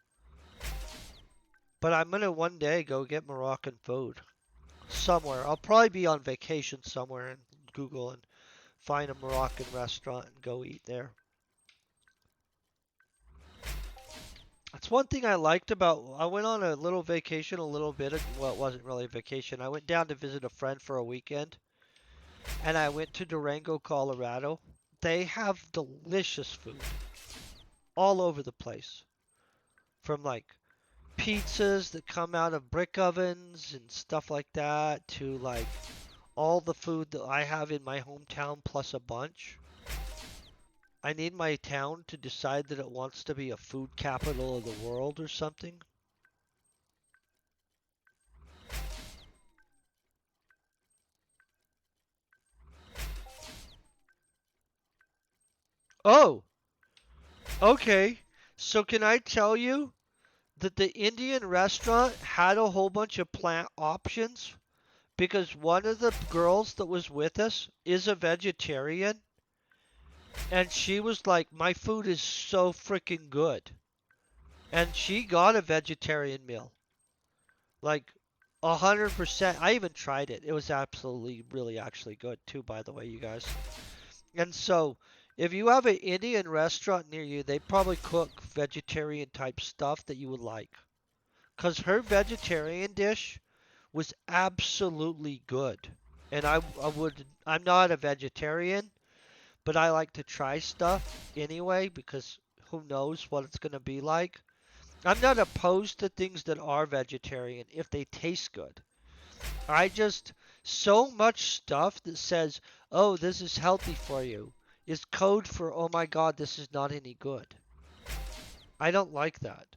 But I'm gonna one day go get Moroccan food somewhere. I'll probably be on vacation somewhere and Google and find a Moroccan restaurant and go eat there. That's one thing I liked about. I went on a little vacation a little bit. Well, it wasn't really a vacation. I went down to visit a friend for a weekend, and I went to Durango, Colorado. They have delicious food all over the place, from like pizzas that come out of brick ovens and stuff like that to like all the food that I have in my hometown plus a bunch. I need my town to decide that it wants to be a food capital of the world or something. Oh, okay. So can I tell you that the Indian restaurant had a whole bunch of plant options because one of the girls that was with us is a vegetarian and she was like, "My food is so freaking good." And she got a vegetarian meal. Like 100%. I even tried it. It was absolutely really actually good too, by the way, you guys. And so, if you have an Indian restaurant near you, they probably cook vegetarian type stuff that you would like. Cause her vegetarian dish was absolutely good. And I'm not a vegetarian, but I like to try stuff anyway because who knows what it's gonna be like. I'm not opposed to things that are vegetarian if they taste good. I just, so much stuff that says, oh, this is healthy for you, is code for, oh my god, this is not any good. I don't like that.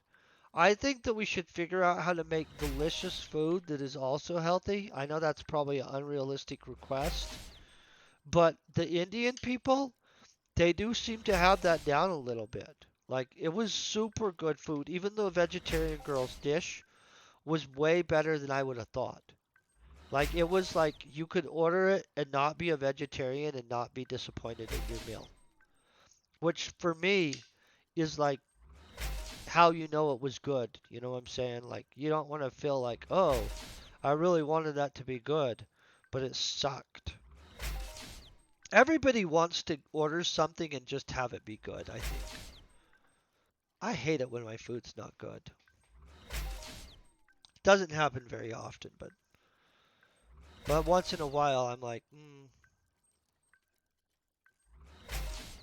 I think that we should figure out how to make delicious food that is also healthy. I know that's probably an unrealistic request, but the Indian people, they do seem to have that down a little bit. Like, it was super good food. Even the vegetarian girl's dish was way better than I would have thought. Like, it was like you could order it and not be a vegetarian and not be disappointed in your meal. Which, for me, is like how you know it was good. You know what I'm saying? Like, you don't want to feel like, oh, I really wanted that to be good, but it sucked. Everybody wants to order something and just have it be good, I think. I hate it when my food's not good. Doesn't happen very often, but once in a while I'm like,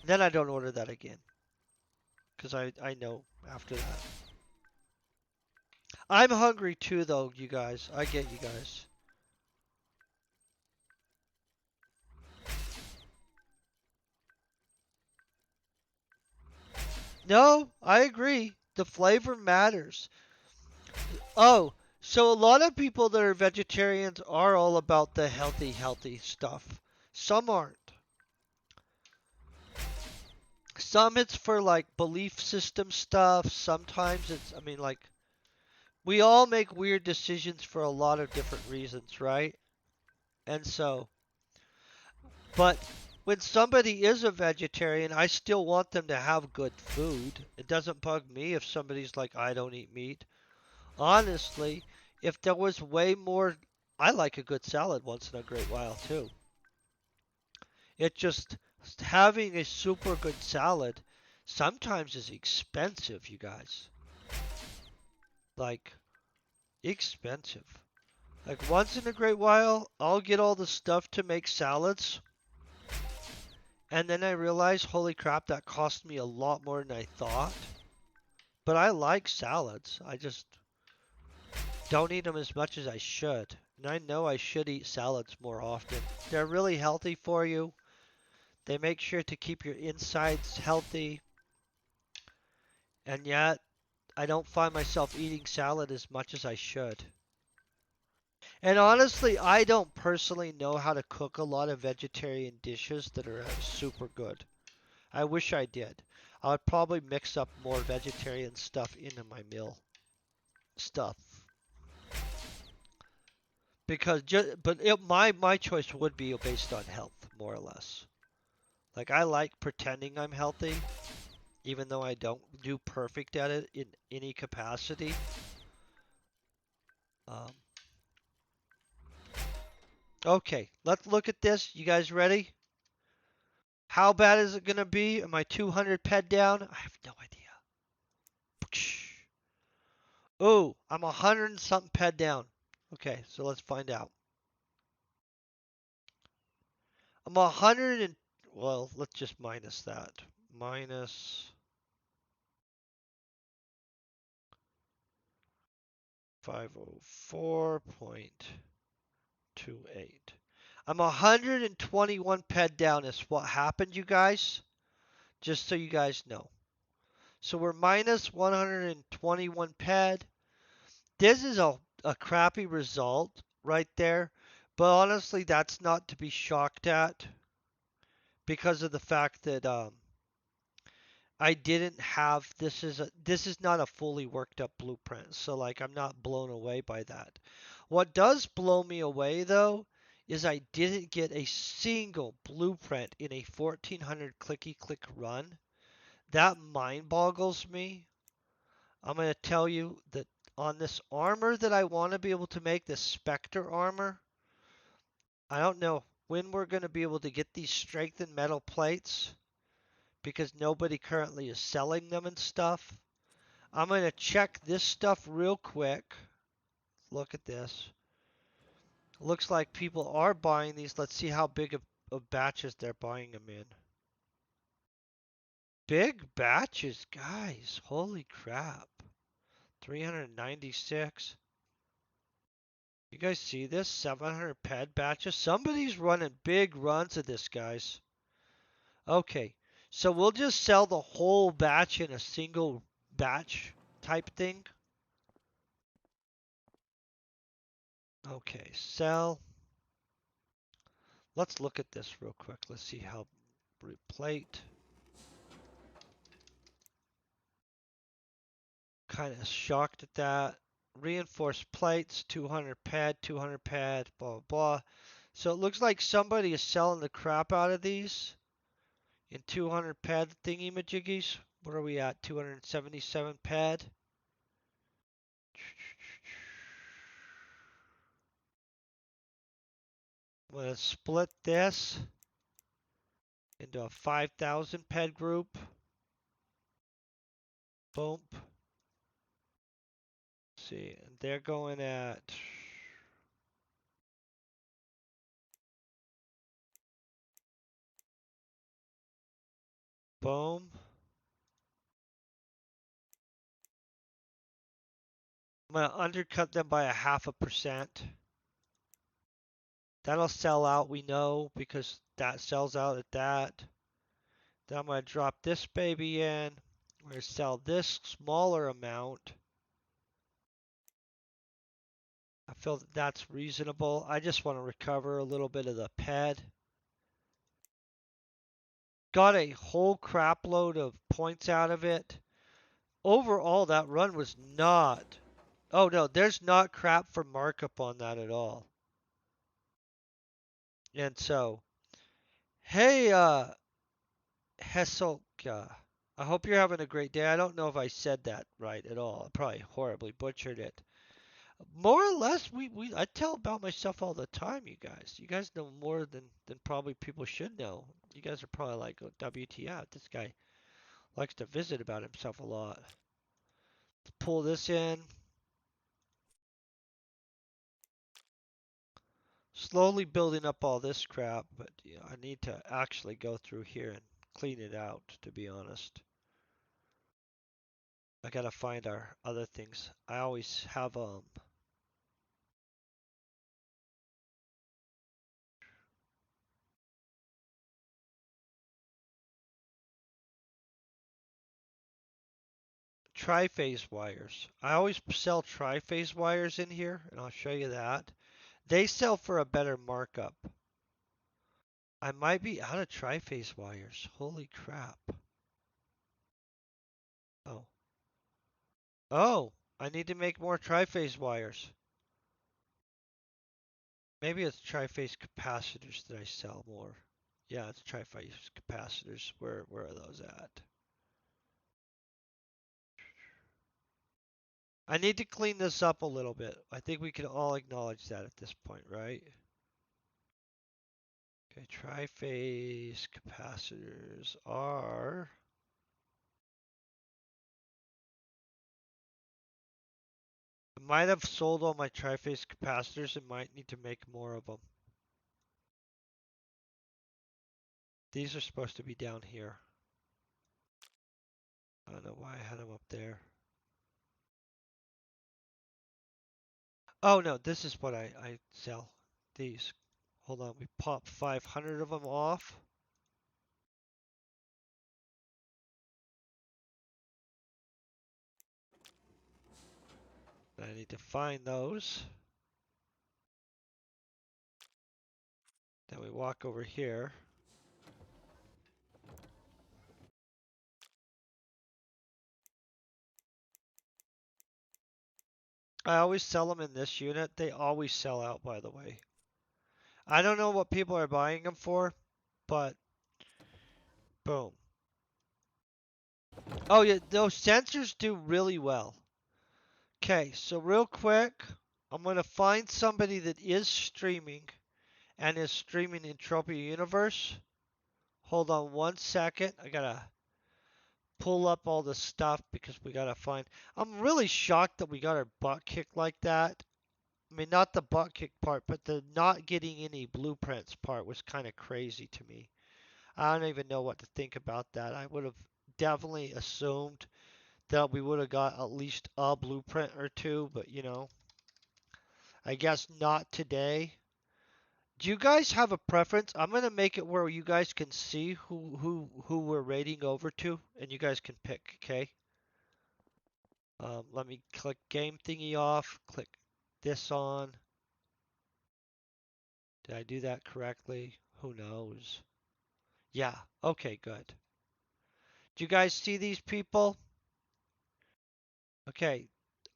Then I don't order that again because I know after that. I'm hungry too, though, you guys. I get you guys. No, I agree. The flavor matters. Oh, so a lot of people that are vegetarians are all about the healthy stuff. Some aren't. Some it's for like belief system stuff. Sometimes it's, I mean, like, we all make weird decisions for a lot of different reasons, right? And so, but when somebody is a vegetarian, I still want them to have good food. It doesn't bug me if somebody's like, I don't eat meat. Honestly, if there was way more, I like a good salad once in a great while too. It just, having a super good salad sometimes is expensive, you guys. Like, expensive. Like, once in a great while, I'll get all the stuff to make salads, and then I realize, holy crap, that cost me a lot more than I thought. But I like salads. I just don't eat them as much as I should. And I know I should eat salads more often. They're really healthy for you. They make sure to keep your insides healthy. And yet, I don't find myself eating salad as much as I should. And honestly, I don't personally know how to cook a lot of vegetarian dishes that are super good. I wish I did. I would probably mix up more vegetarian stuff into my meal stuff. Because my choice would be based on health, more or less. Like, I like pretending I'm healthy, even though I don't do perfect at it in any capacity. Um, okay, let's look at this. You guys ready? How bad is it gonna be? Am I 200 ped down? I have no idea. Oh, I'm 100 and something ped down. Okay, so let's find out. I'm 100 and, well, let's just minus that. Minus 504.28. I'm 121 ped down is what happened, you guys. Just so you guys know. So we're minus 121 ped. This is a crappy result right there. But honestly, that's not to be shocked at because of the fact that I didn't have, this is not a fully worked up blueprint. So like, I'm not blown away by that. What does blow me away though is I didn't get a single blueprint in a 1400 clicky click run. That mind boggles me. I'm going to tell you that on this armor that I want to be able to make, this Spectre armor, I don't know when we're going to be able to get these strengthened metal plates because nobody currently is selling them and stuff. I'm going to check this stuff real quick. Look at this. Looks like people are buying these. Let's see how big of batches they're buying them in. Big batches, guys. Holy crap. 396. You guys see this? 700 ped batches. Somebody's running big runs of this, guys. Okay. So we'll just sell the whole batch in a single batch type thing. Okay, sell. Let's look at this real quick. Let's see how plate. Kind of shocked at that. Reinforced plates, 200 pad, 200 pad, blah, blah, blah. So it looks like somebody is selling the crap out of these in 200 pad thingy majiggies. What are we at? 277 pad. I'm going to split this into a 5,000 pad group. Boom. See, they're going at boom. I'm going to undercut them by 0.5%. That'll sell out, we know, because that sells out at that. Then I'm going to drop this baby in. I'm going to sell this smaller amount. I feel that that's reasonable. I just want to recover a little bit of the ped. got a whole crap load of points out of it. Overall, that run was not. Oh no, there's not crap for markup on that at all. And so, hey, Heselka, I hope you're having a great day. I don't know if I said that right at all. I probably horribly butchered it. More or less, I tell about myself all the time, you guys. You guys know more than probably people should know. You guys are probably like, oh, WTF, this guy likes to visit about himself a lot. Let's pull this in. Slowly building up all this crap, but you know, I need to actually go through here and clean it out, to be honest. I gotta find our other things. I always have triphase wires. I always sell triphase wires in here, and I'll show you that. They sell for a better markup. I might be out of triphase wires. Holy crap. Oh. Oh, I need to make more triphase wires. Maybe it's triphase capacitors that I sell more. Yeah, it's triphase capacitors. Where are those at? I need to clean this up a little bit. I think we can all acknowledge that at this point, right? Okay, triphase capacitors are. I might have sold all my triphase capacitors and might need to make more of them. These are supposed to be down here. I don't know why I had them up there. Oh no, this is what I sell. These. Hold on, we pop 500 of them off. I need to find those. Then we walk over here. I always sell them in this unit. They always sell out, by the way. I don't know what people are buying them for, but boom. Oh yeah, those sensors do really well. Okay, so real quick, I'm going to find somebody that is streaming and is streaming Entropia Universe. Hold on one second. I gotta pull up all the stuff because we gotta find. I'm really shocked that we got our butt kicked like that. I mean, not the butt kick part, but the not getting any blueprints part was kind of crazy to me. I don't even know what to think about that. I would have definitely assumed that we would have got at least a blueprint or two, but you know, I guess not today. Do you guys have a preference? I'm gonna make it where you guys can see who we're raiding over to, and you guys can pick. Okay. Let me click game thingy off. Click this on. Did I do that correctly? Who knows? Yeah. Okay. Good. Do you guys see these people? Okay.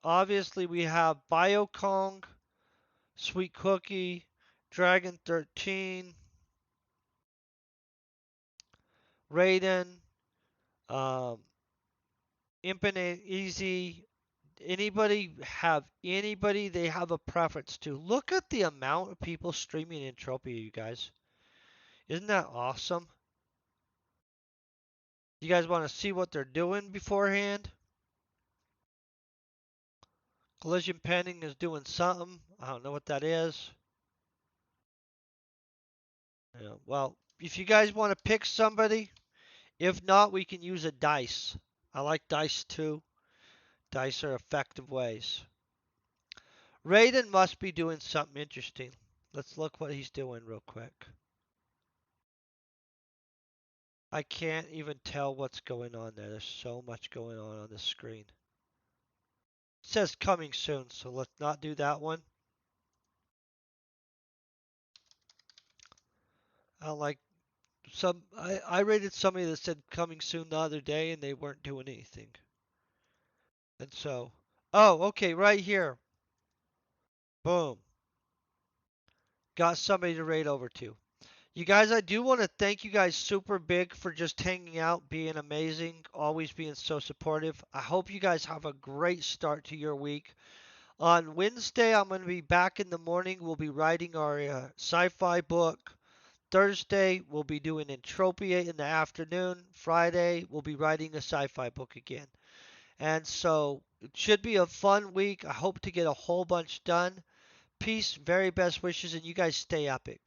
Obviously, we have BioKong, Sweet Cookie, Dragon 13, Raiden, um, Infinite Easy. Anybody they have a preference to? Look at the amount of people streaming Entropia, you guys. Isn't that awesome? You guys want to see what they're doing beforehand? Collision Pending is doing something. I don't know what that is. Yeah, well, if you guys want to pick somebody, if not, we can use a dice. I like dice too. Dice are effective ways. Raiden must be doing something interesting. Let's look what he's doing real quick. I can't even tell what's going on there. There's so much going on the screen. It says coming soon, so let's not do that one. I don't like I rated somebody that said coming soon the other day and they weren't doing anything. And so, oh, okay, right here. Boom. Got somebody to rate over to. You guys, I do want to thank you guys super big for just hanging out, being amazing, always being so supportive. I hope you guys have a great start to your week. On Wednesday, I'm going to be back in the morning. We'll be writing our sci-fi book. Thursday, we'll be doing Entropia in the afternoon. Friday, we'll be writing a sci-fi book again. And so it should be a fun week. I hope to get a whole bunch done. Peace, very best wishes, and you guys stay epic.